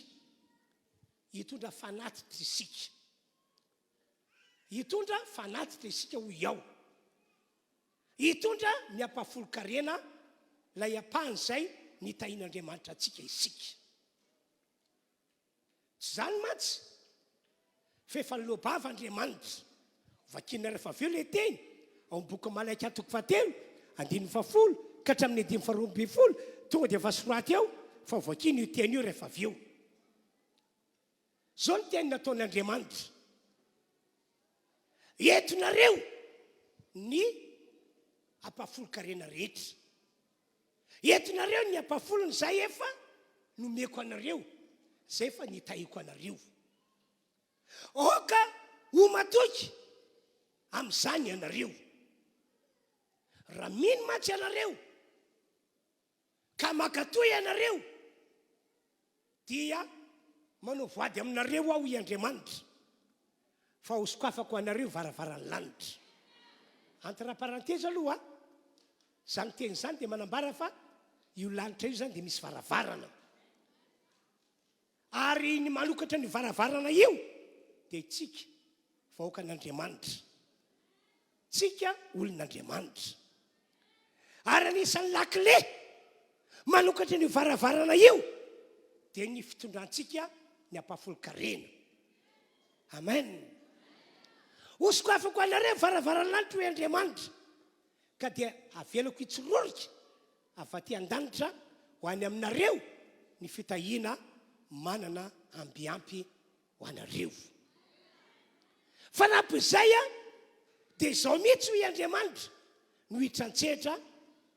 hitondra fanatitra isika, hitondra fanatitra isika ho iao, hitondra ny ampafolo-karena lay apahany zay nitahin'Andriamanitra atsika isika. Tsy zany mantsy Fotoam-bavaka vakina rehefa avy eo le teny ao amin'ny boky Malaika 7:1 ka hatramin'ny 5:12 tonga dia vasoraty ao fa vakina io teny io rehefa avy eo. Zao ny teny nataon'Andriamanitra: entonareo ny ampafolo-karena rehetra, entonareo ny ampafolony zay efa nomeko anareo, zay efa nitahiko anareo. Oka ho matoky amin'izany ianareo. Raha mino matsy ianareo ka makatoy ianareo dia manao voady aminareo aho i Andriamanitra fa hosokafako anareo varavaran'ny lanitra. Entre parenthèse aloha, zany teny zany dia manambara fa io lanitra io zany dia misy varavarana, ary ny manokatra ny varavarana io dia tsika vahoaka an'Andriamanitra, tsika olon'Andriamanitra. Ary anisan'ny lakile manokatra ny varavarana io dia ny fitondrantsika ny ampafolo-karena. Amen. Hosokafako anareo varavaran'ny lanitra hoe Andriamanitra, ka dia avelako itsororika afaty an-danitra ho any aminareo ny fitahiana manana ambiampy ho anareo. Fanampy izay dia izao mihitsy ho i Andriamanitra no hitrantsehatra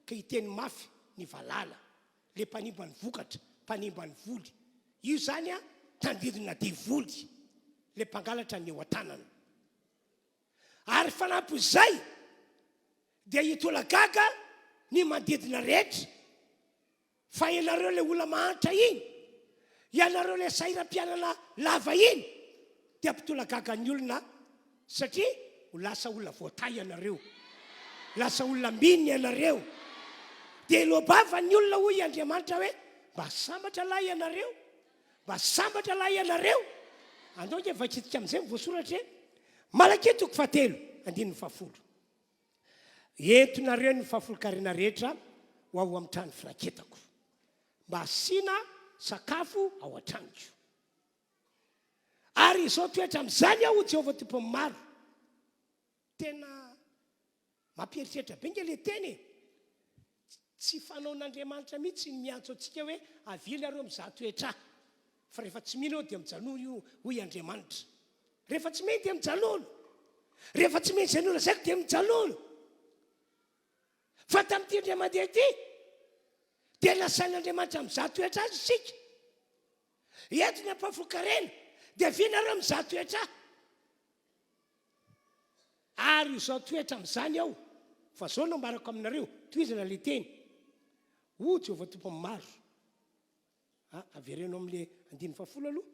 ka hiteny mafy ny valala, le mpanimba ny vokatra, mpanimba ny voly. Io zany tandidina divoly, le mpangalatra ny eo an-tanana. Ary fanampy izay dia hitolagaga ny manodidina rehetra, fa ianareo le olona mahantra iny, ianareo le sahira-pianana lava iny dia mpitolagaga ny olona, satria ho lasa olona voatay ianareo, lasa olona mbiny ianareo. Dia ilobava ny olona hoy Andriamanitra hoe mba sambatra lahy ianareo, mba sambatra lahy ianareo. Andao nge vakitika amin'izay mivoasoratra hoe Malakia 7:1. Entonareo ny fahafolo-karena rehetra ho ao amin'ny trano firaketako, mba asiana sakafo ao an-tranoko. Ary izao toetra amin'izany aho Jehovah tompo maro. Tena mampieritreritra be nge le teny. Tsy fanaon'Andriamanitra mihitsy miantso antsika hoe avily areo mizaha toetra, fa rehefa tsy mino dia mijanono io hoy Andriamanitra. Rehefa tsy mino dia mijanono, rehefa tsy mino izay nona zaiko dia mijanono. Fa tamin'ity indray mandeha ity dia nasain'Andriamanitra mizaha toetra azy isika. Eto ny ampafolo-karena dia vinareo mizaha toetra. Ary izao toetra amin'izany aho, fa zao no ambarako aminareo toizana le teny: o Jehovah tompo maro. Averenao amin'le 9:10 aloha: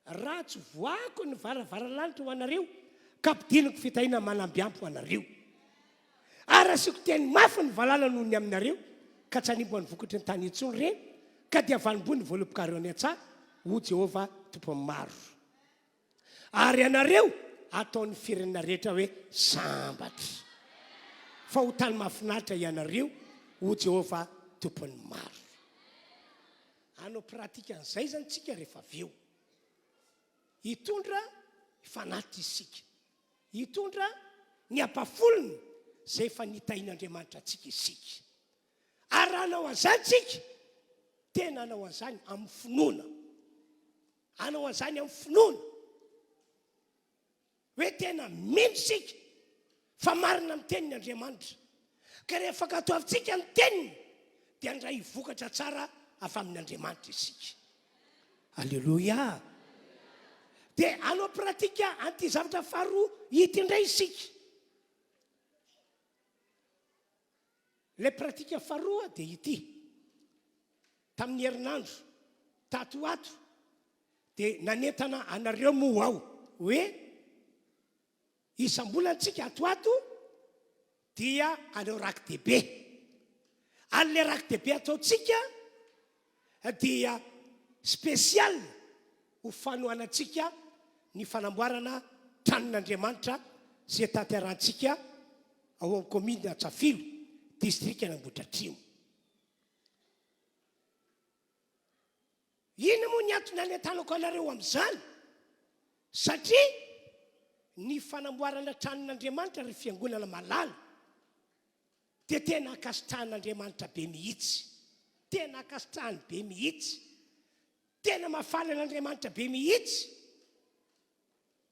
raha tsy voako ny varavaran'lanitra ho anareo ka ampidiniko fitahiana manambiampy ho anareo, ary asiako teny mafy ny valala noho ny aminareo ka tsy hanimbo ny vokatry ny tany intsony ireny, ka dia vanim-bony ny voalom-pikareo any an-tsaha, ho Jehovah tompo maro. Ary anareo ataon'ny firenena rehetra hoe sambatra, fa ho tany mahafinaritra ianareo, ho Jehovah tompony maro. Anao pratika an'izay zany tsika rehefa avy eo, hitondra fanatitra isika, hitondra ny ampafolony zay efa nitahin'Andriamanitra antsika isika. Ary raha anao an'izany tsika tena anao an'izany amin'ny finoana, anao an'izany amin'ny finoana hoe tena mino sika fa marina amin'ny tenin'Andriamanitra, ka rehefa katoavintsika ny teniny dia andray vokatra tsara avy amin'Andriamanitra isika. Alleloia. Dia anao pratika an'ity zavatra faharoa hita indray isika. Le pratika faharoa dia ity. Tamin'ny herinandro tato ato dia nanentana anareo moa aho hoe isam-bolantsika ato dia anao RHEFI. An'le RHEFI ataontsika dia spesial ho fanohanantsika ny fanamboarana tranon'Andriamanitra izay tanterantsika ao amin'ny commune Tsafilo, district Ambohidratrimo. Ino moa ny antony nanentanako anareo amin'izany? Satria ny fanamboarana tranon'Andriamanitra ry fiangonana malala dia tena akasitrahan'Andriamanitra be mihitsy, tena akasitrahany be mihitsy, tena mahafaly an'Andriamanitra be mihitsy.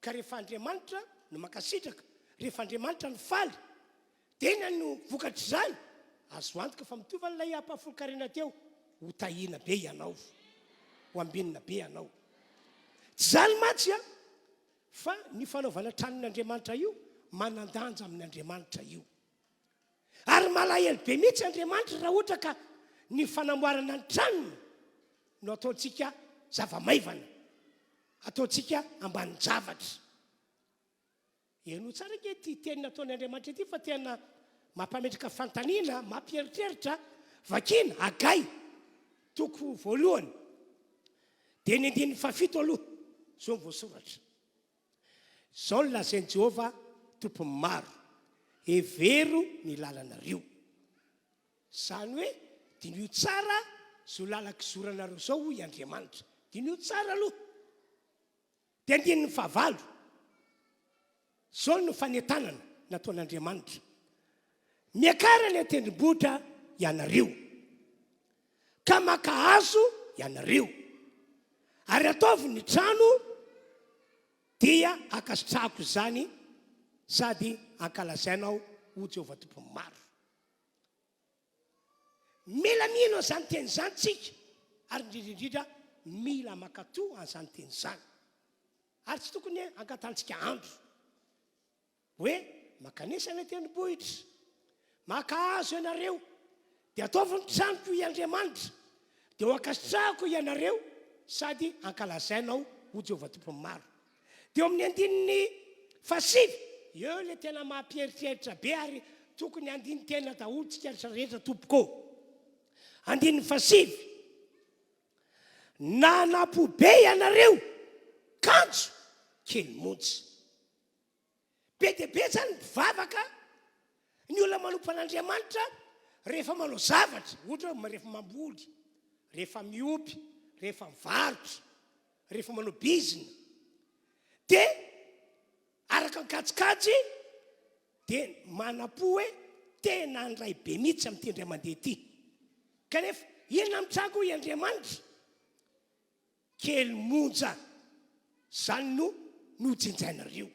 Ka rehefa Andriamanitra no makasitraka, rehefa Andriamanitra no faly, dia ina no vokatra izany? Azo antoka fa mitovy an'ilay ampahafolokarena teo, ho tahina be ianao, ho ambinina be ianao. Tsy zany matsy a, fa ny fanaovana tranon'Andriamanitra io manan-danja amin'Andriamanitra io. Ary malahelo be mihitsy Andriamanitra raha ohatra ka ny fanamboarana ny tranony no ataontsika zava-maivana, ataontsika ambanin'ny zavatra. Eno tsara ke ty teny nataony Andriamanitra ity fa tena mampametraka fantaniana, mampieritreritra, vakina, agay. Toko voalohany dia ny 17 aloha, zao ny voasoratra. Zao ny lazain'i Jehovah tompony maro, hevero ny lalanareo. Zany hoe dinio tsara zo lalak'izoranareo zao i Andriamanitra, dinio tsara aloha. Dia 19, zao no fanentanana nataon'Andriamanitra. Miakara ny an-tendrombohitra ianareo, ka maka hazo ianareo, ary ataovy ny trano dia akasitrahako izany sady ankalazainao ho Jehovah tompony maro. Mila mino an'izany teny izany tsika, ary indrindrindrindra mila makatoa an'izany teny izany. Ary tsy tokony ankatantsika andro hoe makanesana tendrombohitra, maka hazo ianareo, dia ataovy ny tranoko i Andriamanitra, dia ho akasitrahako ianareo sady ankalazainao ho Jehovah tompony maro. Dia amin'ny 17, eo le tena mampieritreritra be ary tokony andiny tena daholo tsika rehetra tompoko. 17, nanapobe ianareo kanjo kely montsy. Be dia be zany vavaka ny olona manompo an'Andriamanitra rehefa manao zavatra, ohatra hoe rehefa mamboly, rehefa miopy, rehefa mivarotra, rehefa manao bizina, dia araka ny kajikajy dia manapo hoe tena andray be mihitsy amin'ny tendry mandeha ity. Kanefa inona mitrako i Andriamanitra? Kely monja zany no nojinjainareo.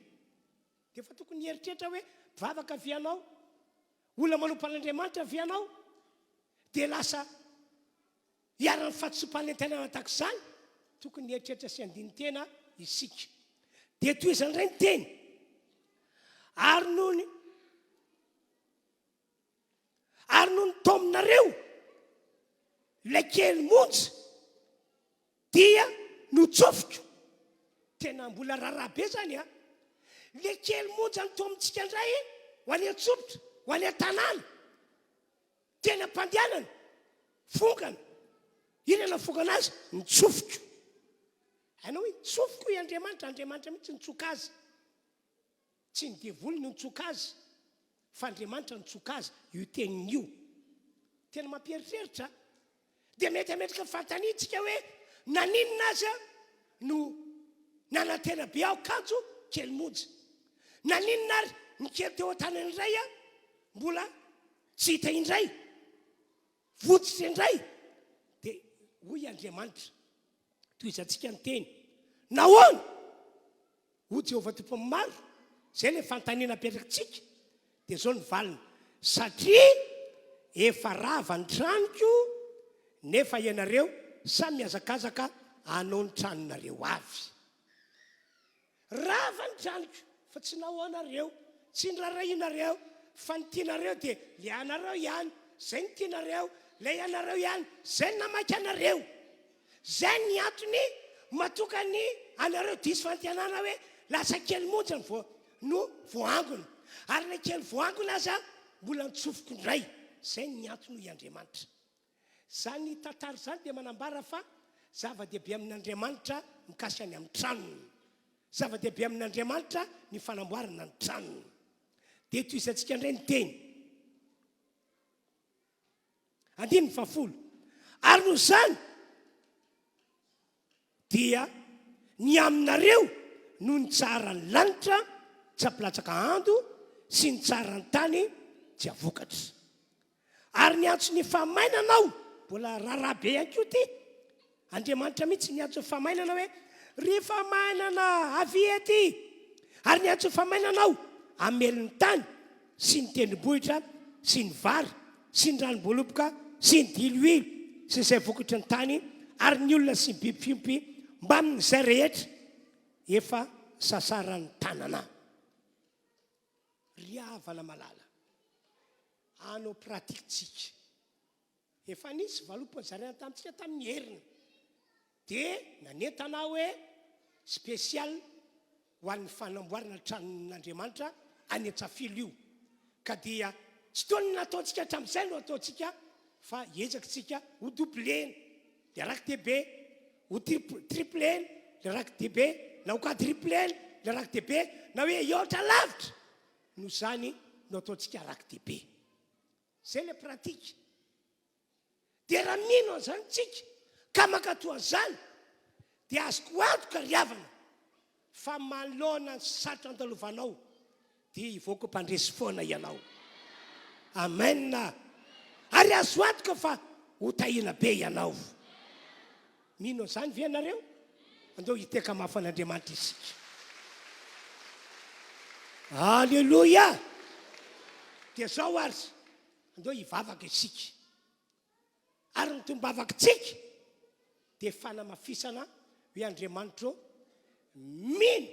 Dia fa tokony hieritreritra hoe vavaka vianao, olona manompo an'Andriamanitra vianao, dia lasa hiara-ny fahatsopanentanana tahaka izany. Tokony hieritreritra sy andiny tena isika. Dia toy izany iray ny teny, ary noho ny taominareo ilay kely monja dia notsofiko. Tena mbola raharaha be zany a. Le kely monja ny tomintsika indray ho any an-tsofitra, ho any an-tanàna, tena mpandianana, fongana. Inona fongana azy? Nitsofiko. Hainao hoe tsofiko i Andriamanitra, Andriamanitra mihitsy nitsoka azy. Tsy ny devoly no nitsoka azy, fa Andriamanitra nitsoka azy. Io tenin'io tena mampieritreritra. Dia mety ametraka fantanitsika hoe naninona azy no nanantena be aho kanjo kely monja. Naninona ary ny kely teo an-tanany indray mbola tsy hita indray, votsitra indray. Dia hoy Andriamanitra toy izantsika ny teny nahoana ho Jehovah tompo maro zay le fantaniana apetrakantsika dia zao ny valiny satria efa rava ny tranoko nefa ianareo samy miazakazaka anao ny tranonareo avy. Rava ny tranoko fa tsy nahoanareo, tsy nirarahinareo, fa ny tianareo dia le anareo ihany, zay ny tianareo, le anareo ihany, zay ny namaky anareo. Zay ny antony matoka ny anareo diso fantianana hoe lasa kely monja no voangona, ary le kely voangona aza mbola nitsofoko indray. Zay ny antony ho Andriamanitra. Zany tantara zany dia manambara fa zava-dehibe amin'Andriamanitra mikasika any amin'ny tranony, zava-dehibe amin'Andriamanitra ny fanamboarana ny tranony. Dia toy izantsika indray ny teny 10 ary noho zany dia ny aminareo no ny tsaran'ny lanitra tsy apilatsaka ando sy ny tsaran'ny tany tsy avokatra. Ary ny antso ny famainanao mbola rarabe ihany koa ty Andriamanitra mihitsy ny antso famainana hoe ry famainana avy ety, ary ny antso famainanao amelon'ny tany sy ny tendrombohitra sy ny vary sy ny ranom-boaloboka sy ny diloilo sy izay vokatry ny tany, ary ny olona sy ny biby fiompy mba amin'izay rehetra efa sasaran'ny tanana. Ry havana malala anao pratikitsika efa nisy valopany zarena tamintsika tamin'ny herina dia nanentana hoe spesial ho an'ny fanamboarana tranon'Andriamanitra any Antsafilo io, ka dia tsy toy ny nataontsika hatramin'izay no ataontsika, fa ezakitsika ho doublena dia rakidehibe, ho triplena dia rakidehibe, na ho quadruplena dia rakidehibe, na hoe hiaotra lavitra no zany no ataontsika rakidehibe. Zay le pratika. Dia raha mino an'izany tsika ka mankatoa an'izany dia azoko antoka ry havana fa malona ny sarotra andalovanao dia hivoaka mpandresy foana ianao. Amen. Ary azo antoka fa ho tahina be ianao. Mino an'izany ve ianareo? Andao hiteka mafy an'Andriamanitra isika. Alleluia. Dia zao ary andao hivavaka isika. Ary ny tombavakatsika dia fanamafisana hoe Andriamanitra mino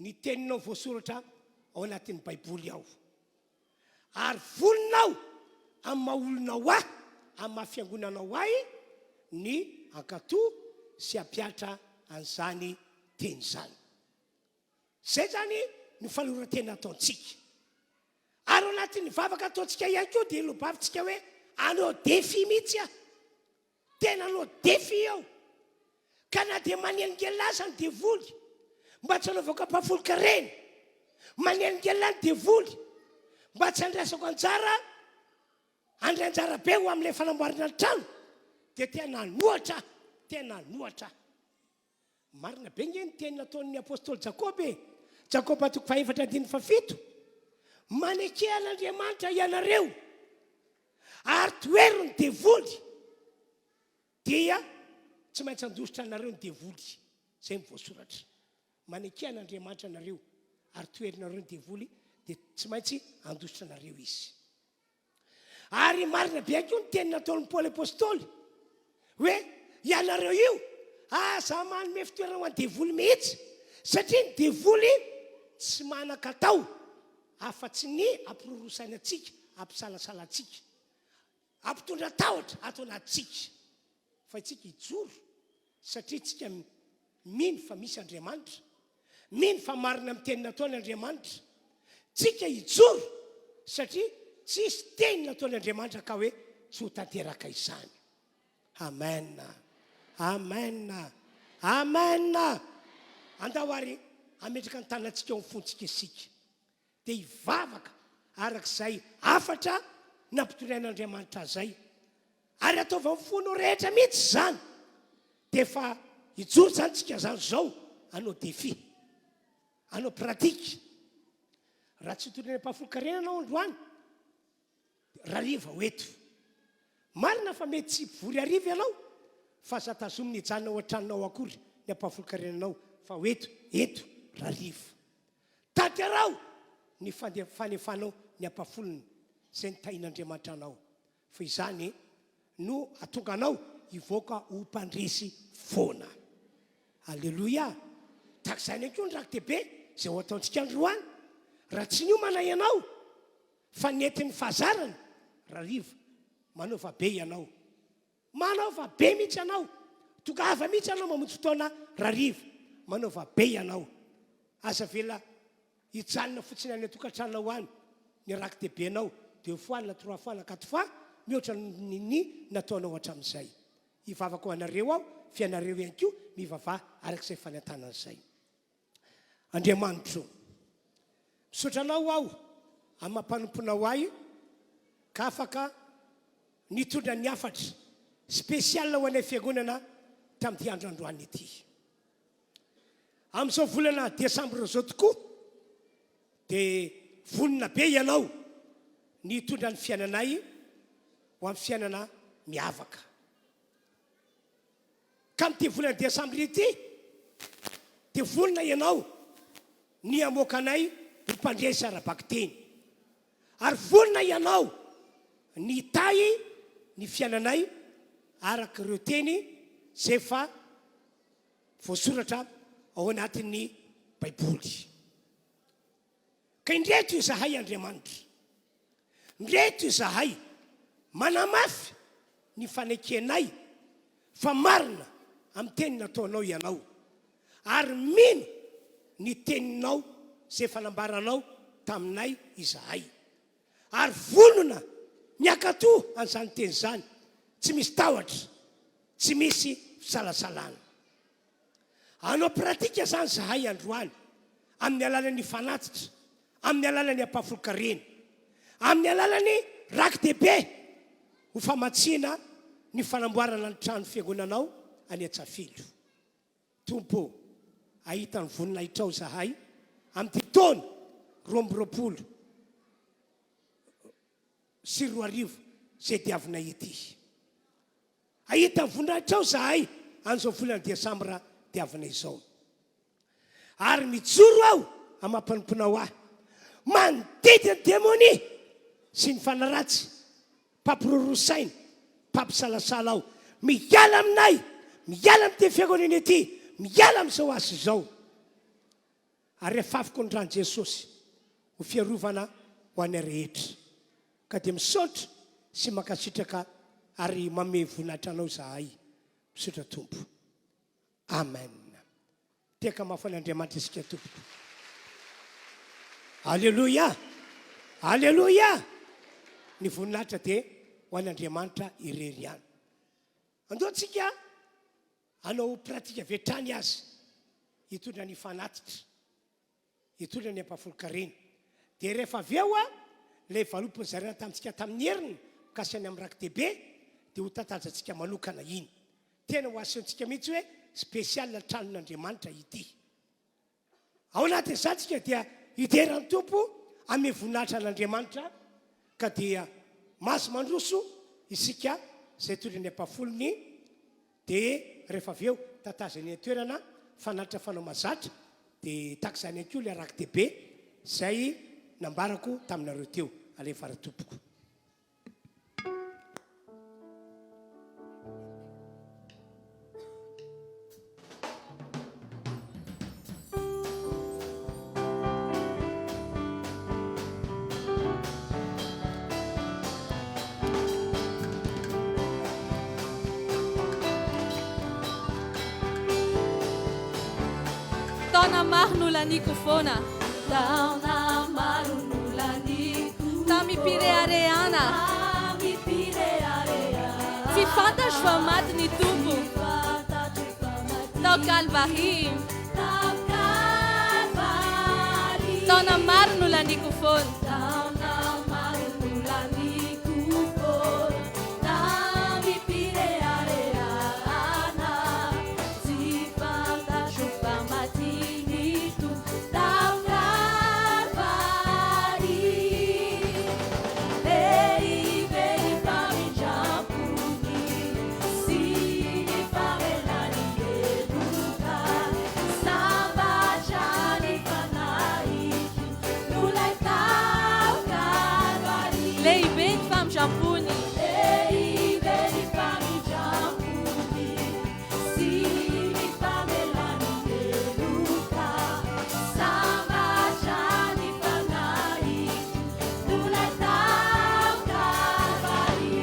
ny teninao voasoratra ao anatin'ny Baiboly ao, ary volinao amin'ny maha-olonao ahy, amin'ny maha-fiangonanao ahy ny ankatoa sy ampiatra an'izany teny zany. Zay zany ny fanoratena ataontsika. Ary ao anatin'ny vavaka ataontsika ihany koa dia lobavintsika hoe anao defi mihitsy aho, tena anao defi ao, ka na dia manelingelasa ny devoly mba tsy hanaovaka mpafoloka reny, manelingelana ny devoly mba tsy handraisako anjara andray anjara be ho amin'ilay fanamboarana ny trano, dia tena nohatra, tena nohatra. Marina be nge ny teny nataon'ny apôstôly Jakoby, Jakoby 4:7, manekehan'Andriamanitra ianareo ary toero ny devoly dia tsy maintsy andositra anareo ny devoly. Zay ny voasoratra. Manekehan'Andriamanitra anareo ary toerinareo ny devoly dia tsy maintsy andositra anareo izy. Ary marina be koa ny teny nataon'ny Paoly apôstôly hoe ianareo io aza manome fitoerana ho an'ny devoly mihitsy, satria ny devoly tsy manan-katao afa-tsy ny ampirorosaina antsika, ampisalasala antsika, ampitondra tahotra ato anatsika, fa itsika hijoro satria tsika mino fa misy Andriamanitra, mino fa marina amin'ny teny nataony Andriamanitra, tsika hijoro satria tsisy teny nataony Andriamanitra ka hoe tsy ho tanteraka izany. Amen. Amen. Amen. Andao ary ametraka ny tanantsika ao fontsika isika dia hivavaka arak'izay afatra nampitorian'Andriamanitra zay, ary ataova mifono rehetra mihitsy zany dia efa hijoro zany tsika zany zao anao defi, anao pratika. Raha tsy hitoriana mpafolokarena anao androany, rariva ho eto. Marina fa mety tsy vory hariva ianao, fa satazomy nijanona oatranonao akory ny ampahafolokarenanao fa eto rariva tatarao ny fanefanao ny ampafolony zay nitahin'Andriamanitra anao fa izany no atonga anao ivoaka ho mpandresy foana. Alleloia. Takizany ankoa ny rakodehibe zay ho ataontsika androany raha tsy ny omana ianao fa nentin'ny fahazarany rariva manaova be ianao, manaova be mihitsy ianao, tongava mihitsy ianao mamonjy fotoana rariva manaova be ianao. Aza vela hijanona fotsiny any atokantranao any ny rakodehibenao deux fois na trois fois na quatre fois mihoatra ny nataonao hatramin'izay. Hivavaka ho anareo aho fianareo ihany koa mivavaha arak'izay fanentanana izay. Andriamanitro, misotranao aho amin'ny mampanomponao ahy ka afaka nitondra ny afatra spesiala ho anay fiangonana tamin'ity andro androany ity. Amin'izao volana desambra zao tokoa dia vonina be ianao nitondra ny fiainanay ho amin'ny fiainana miavaka. Ka amin'ity volana desambra ity dia vonina ianao ny amoakanay ny mpandresy arabaky teny, ary vonina ianao ny tay ny fiainanay araka ireo teny zay fa voasoratra ao anatin'ny Baiboly. Ka indreto izahay Andriamanitra, indreto izahay manamafy ny fanekenay fa marina amin'ny teny nataonao ianao, ary mino ny teninao zay fanambaranao taminay izahay, ary vonona miakatoa an'izany teny zany, tsy misy tahotra, tsy misy fisalasalana. Anao pratika zany zahay androany amin'ny alalan'ny fanatitra, amin'ny alalan'ny ampahafolokarena, amin'ny alalan'ny rakodehibe ho famatsiana ny fanamboarana ny trano fiangonanao any Antsafilo. Tompo, ahita ny vonina hitrao zahay amin'ity taona 2020 sy 2020 zay diavinay ity. Ahita ny vonina hitrao zahay an'izao volana desambra diavinay izao. Ary mijoro aho amin'ny mampanimponao ahy manodidina ny démonie sy ny fanaratsy, mpampirorosaina, mpampisalasala aho, miala aminay, miala amin'ity fiangonana ity, miala amin'izao asa izao. Ary refafiko ny rano Jesosy ho fiarovana ho anay rehetra, ka dia misaotra sy mankasitraka ary mame voninahitra anao zahay. Misaotra Tompo. Amen. Teka mafana Andriamanitra isika tompoko. Alleluia. Alleluia. Ny voninahitra dia ho an'Andriamanitra irery ihany. Andoantsika anao pratika vetrany azy hitondra ny fanatitra, hitondra ny ampahafolokarena. Dia rehefa avy eo ilay valopony zarena tamintsika tamin'ny heriny mikasy any amin'ny rakodehibe dia ho tantajantsika manokana iny. Tena ho asehontsika mihitsy hoe spesiala tranon'Andriamanitra ity. Ao anatin'izany tsika dia hideran'ny Tompo ame voninahitra an'Andriamanitra, ka dia maso mandroso isika zay tondra ny ampafolony. Dia rehefa avy eo tantazany toerana fanatitra fanao mazatra dia takizany ankoa ilay rakodehibe zay nambarako taminareo teo. Alefara Tompoko. Taona maro nolaniko foana, taona maro nolaniko, tamipirehareana, tsy fantatro fa maty ny Tompo, tao Kalvary, taona maro nolaniko foana, taona maro nolaniko foana, tamipirehareana, tsy fantatro fa maty ny Tompo, tao Kalvary, very very famindrampony, sy ny lehibe ny famindram-pony lehibe ny famindram-pony sy ny famelany heloka sambatra ny fanahy nolay tao Kalvary.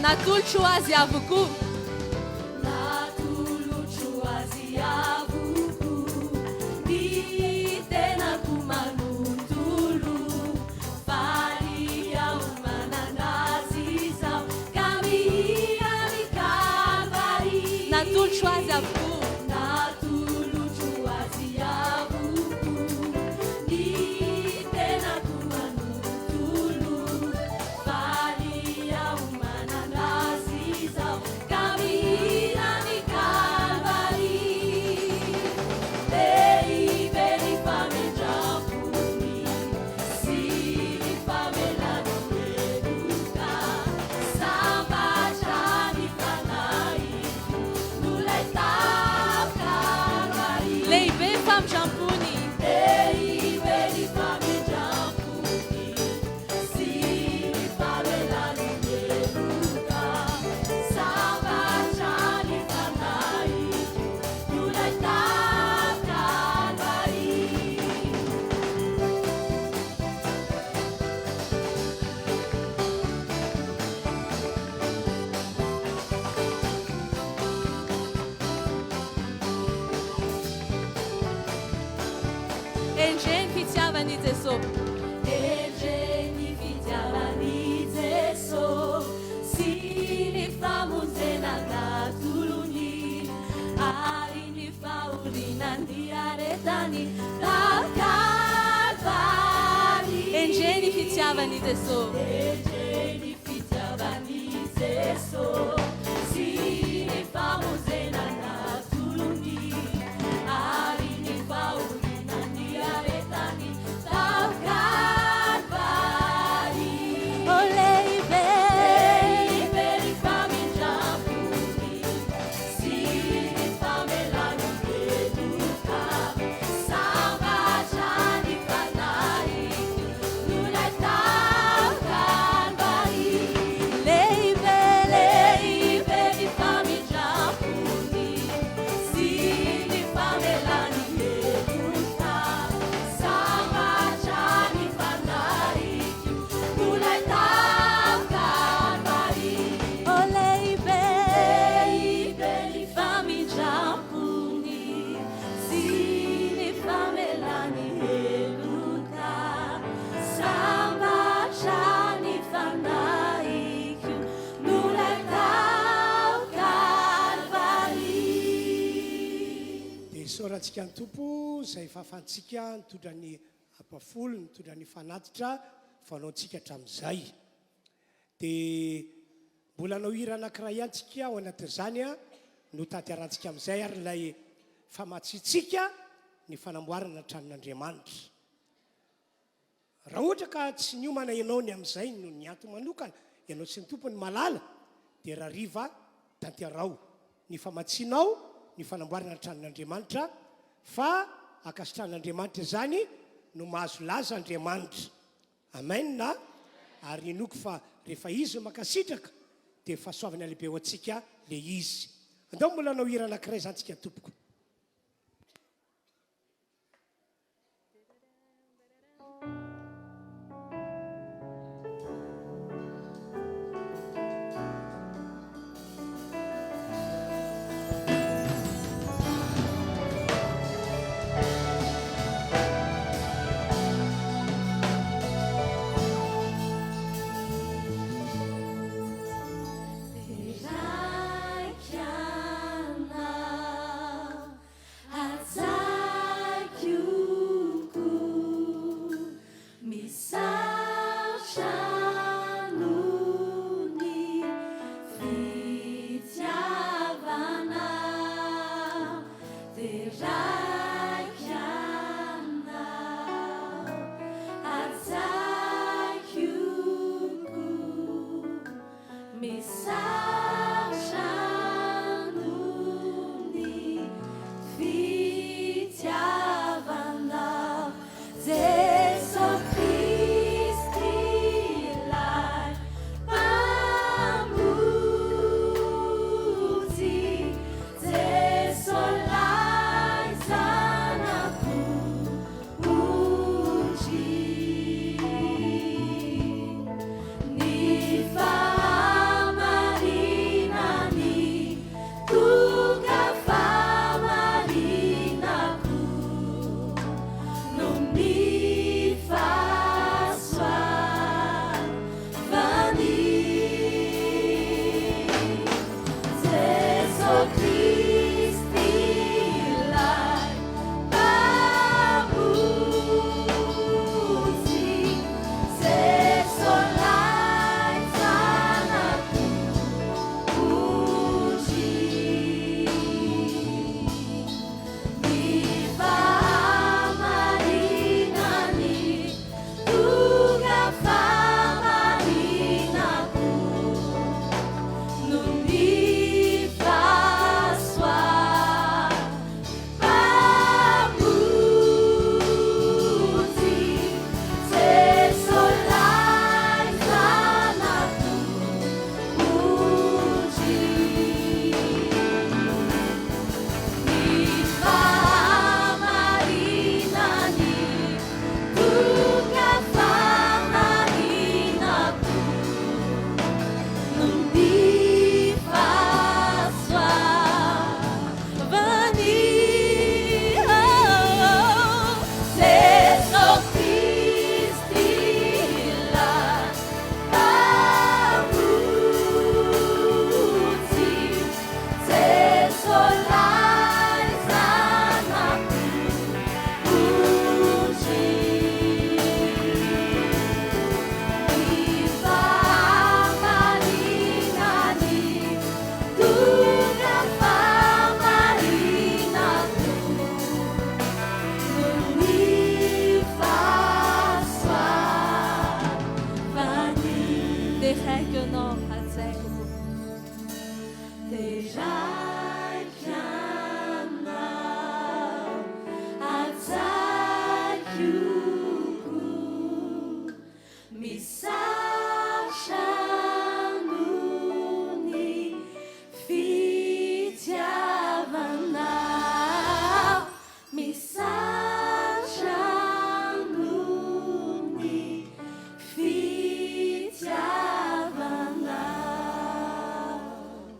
natolotro azy avokoa Natolotro azy avokoa ny tenako manontolo fariam-panafahana izao ka mihina ny Kalvary. natolotro azy avokoa Natolotro azy avokoa ny tenako manontolo fariam-panafahana izao ka mihina ny Kalvary. Lehibe ny famindram-pony sy ny famelany heloka sambatra ny fanahy nolay tao Kalvary. lehibe ny famindram-pony Lehibe ny famindram-pony sy ny famelany heloka sambatra ny fanahy nolay tao Kalvary. endreny fitiavany jesosy Endreny fitiavany Jesosy sy ny famonjena natolony ary ny fahorinany aretany tao Kalvary. endreny fitiavany jesosy Endreny fitiavany Jesosy sy ny famonjena natolony ary ny fahorinany aretany tao Kalvary. oh lehibe Lehibe ny famindram-pony sy ny famelany heloka sambatra ny fanahy nolay tao Kalvary. lehibe Lehibe ny famindram-pony sy ny famelany heloka sambatra ny fanahy nolay tao Kalvary. oh lehibe Lehibe ny famindram-pony sy ny famelany heloka sambatra ny fanahy nolay tao Kalvary. dia sorantsika ny tompo izay fahafantsika nitondra ny apafolo nitondra ny fanatitra fanaontsika hatramin'izay dia mbola nao hira anankiray antsika ao anatin'izany a no tantiarantsika amin'izay ary ilay famatsitsika ny fanamboarana tranon'Andriamanitra. Raha ohatra ka tsy niomana ianao ny amin'izay no ny antony manokana ianao sy ny tompony malala dia raha riva tantiarao ny famatsianao ny fanamboarana tranon'Andriamanitra fa akasitran'Andriamanitra zany no mahazo laza Andriamanitra. Amen na ary nynoko fa rehefa izy makasitraka dia fahasoavana lehibe ho antsika le izy. Andao mbola nao hira anankiray zantsika tompoko.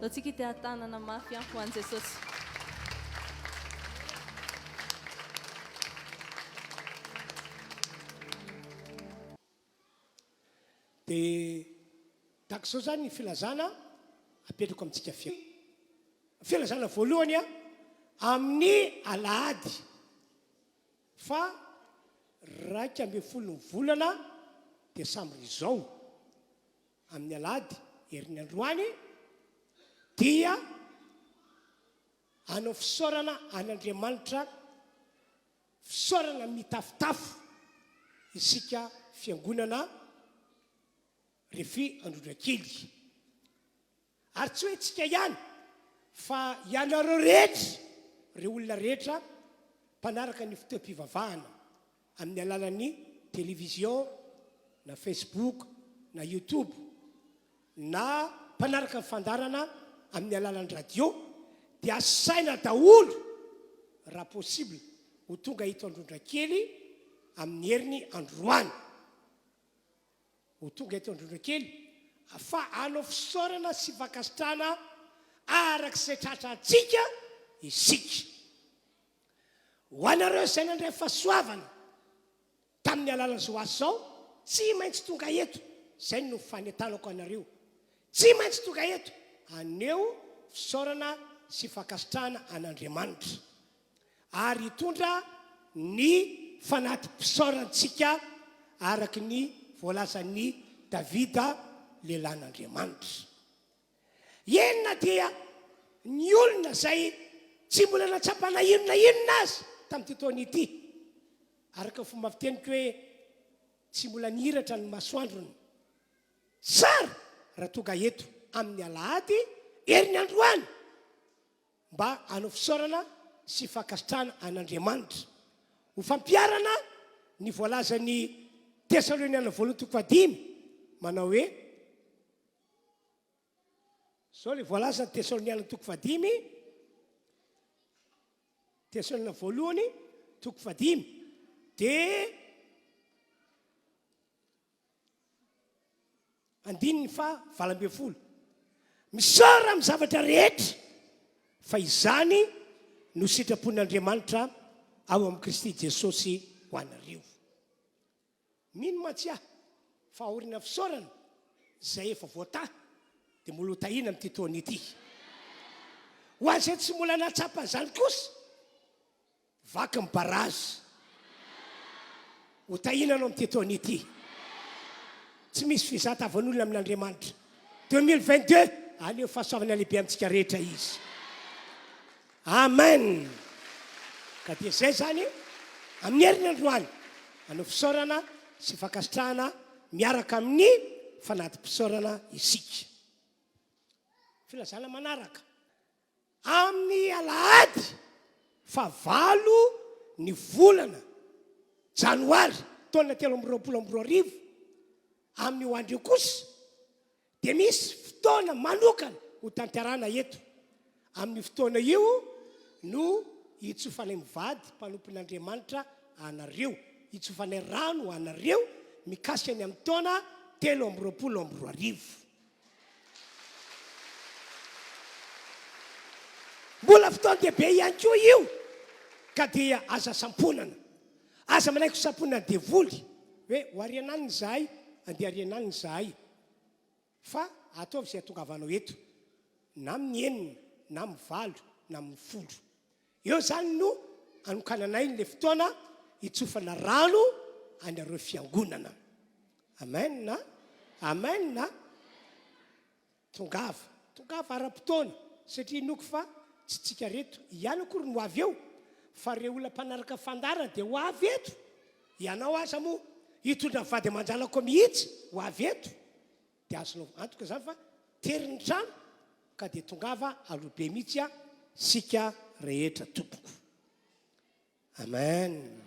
antsika ite-tanana mafy ho an'i Jesosy. Dia tahaka izao zany ny filazana apetrako amintsika filazana voalohany amin'ny Alahady fa 12 volana desambra izao amin'ny Alahady herin'ny androany dia hanao fisaorana an'Andriamanitra, fisaorana mitafitafo isika fiangonana RHEFI Androndrakely. Ary tsy hoe tsika ihany fa ianareo rehetra, ireo olona rehetra mpanaraka ny Fotoam-bavaka amin'ny alalan'ny télévision, na Facebook, na YouTube, na mpanaraka ny fandarana amin'ny alalan'ny radio, dia asaina daholo raha possible ho tonga eto Androndrakely amin'ny herin'ny androany. Ho tonga eto Androndrakely fa hanao fisaorana sy vakasitrana arak'izay tratrantsika isika. Ho anareo izay nandray fahasoavana tamin'ny alalan'izao asa izao, tsy maintsy tonga eto. Izay no fanetanako anareo, tsy maintsy tonga eto aneo fisaorana sy vakasitrana an'Andriamanitra, ary hitondra ny fanatim-pisaorantsika araky ny voalazan'ny Davida lehilahin'Andriamanitra. Enina dia ny olona izay tsy mbola natsapana inona azy tamin'ity taona ity, araka fomba fiteniko hoe tsy mbola nihiratra ny masoandrony. Sara raha tonga eto amin'ny Alahady herin'ny androany mba hanao fisaorana sy fakasitrana an'Andriamanitra, ho fampiarana ny voalazan'ny Tesaloniana 4:5 manao hoe zao le voalaza ny Tesaloniana 4:5, Tesaloniana 4:5 dia andininy fa 12. Misaora amin'ny zavatra rehetra fa izany no sitrapon'Andriamanitra ao amin'ny Kristy Jesosy ho anareo. Mino matsy fa aorina fisaorana izay efa voatahy dia mbola tahina amin'ity taona ity. Ho an'izay tsy mbola natsapa izany kosa, vaky ny barazy ho tahinanao amin'ity taona ity. Tsy misy fizatavan'olona amin'Andriamanitra. 2022 aleo fahasoavana lehibe amintsika rehetra izy. Amen. Ka dia izay zany amin'ny herin'ny androany hanao fisaorana sy fakasitrahana miaraka amin'ny fanatim-pisaorana isika. Filazana manaraka amin'ny Alahady 9 ny volana janoary taona 2022 amin'ny ho andreo kosa dia misy fotoana manokana ho tantarana eto. Amin'ny fotoana io no hitsofanay mivady mpanompon'Andriamanitra anareo, hitsofanay rano anareo mikasika ny amin'ny taona 2022. Mbola fotoana dehibe ihany koa io, ka dia aza samponana, aza manaiky samponana devoly hoe ho arianany izahay, andeha arianany izahay, fa ataovy izay atongavanao eto na amin'ny 9, na amin'ny 7, na amin'ny 10. Eo zany no anokananay le fotoana hitsofana rano anareo fiangonana. Amen na amen na tongava ara-potoana, satria noko fa tsy tsika reto ihany akory no avy eo, fa reo olona mpanaraka fandarana dia ho avy eto. Ianao aza moa hitondra vady aman-janako mihitsy ho avy eto, dia azonao antoka zany fa teriny trano, ka dia tongava alobe mihitsy sika rehetra tompoko. Amen.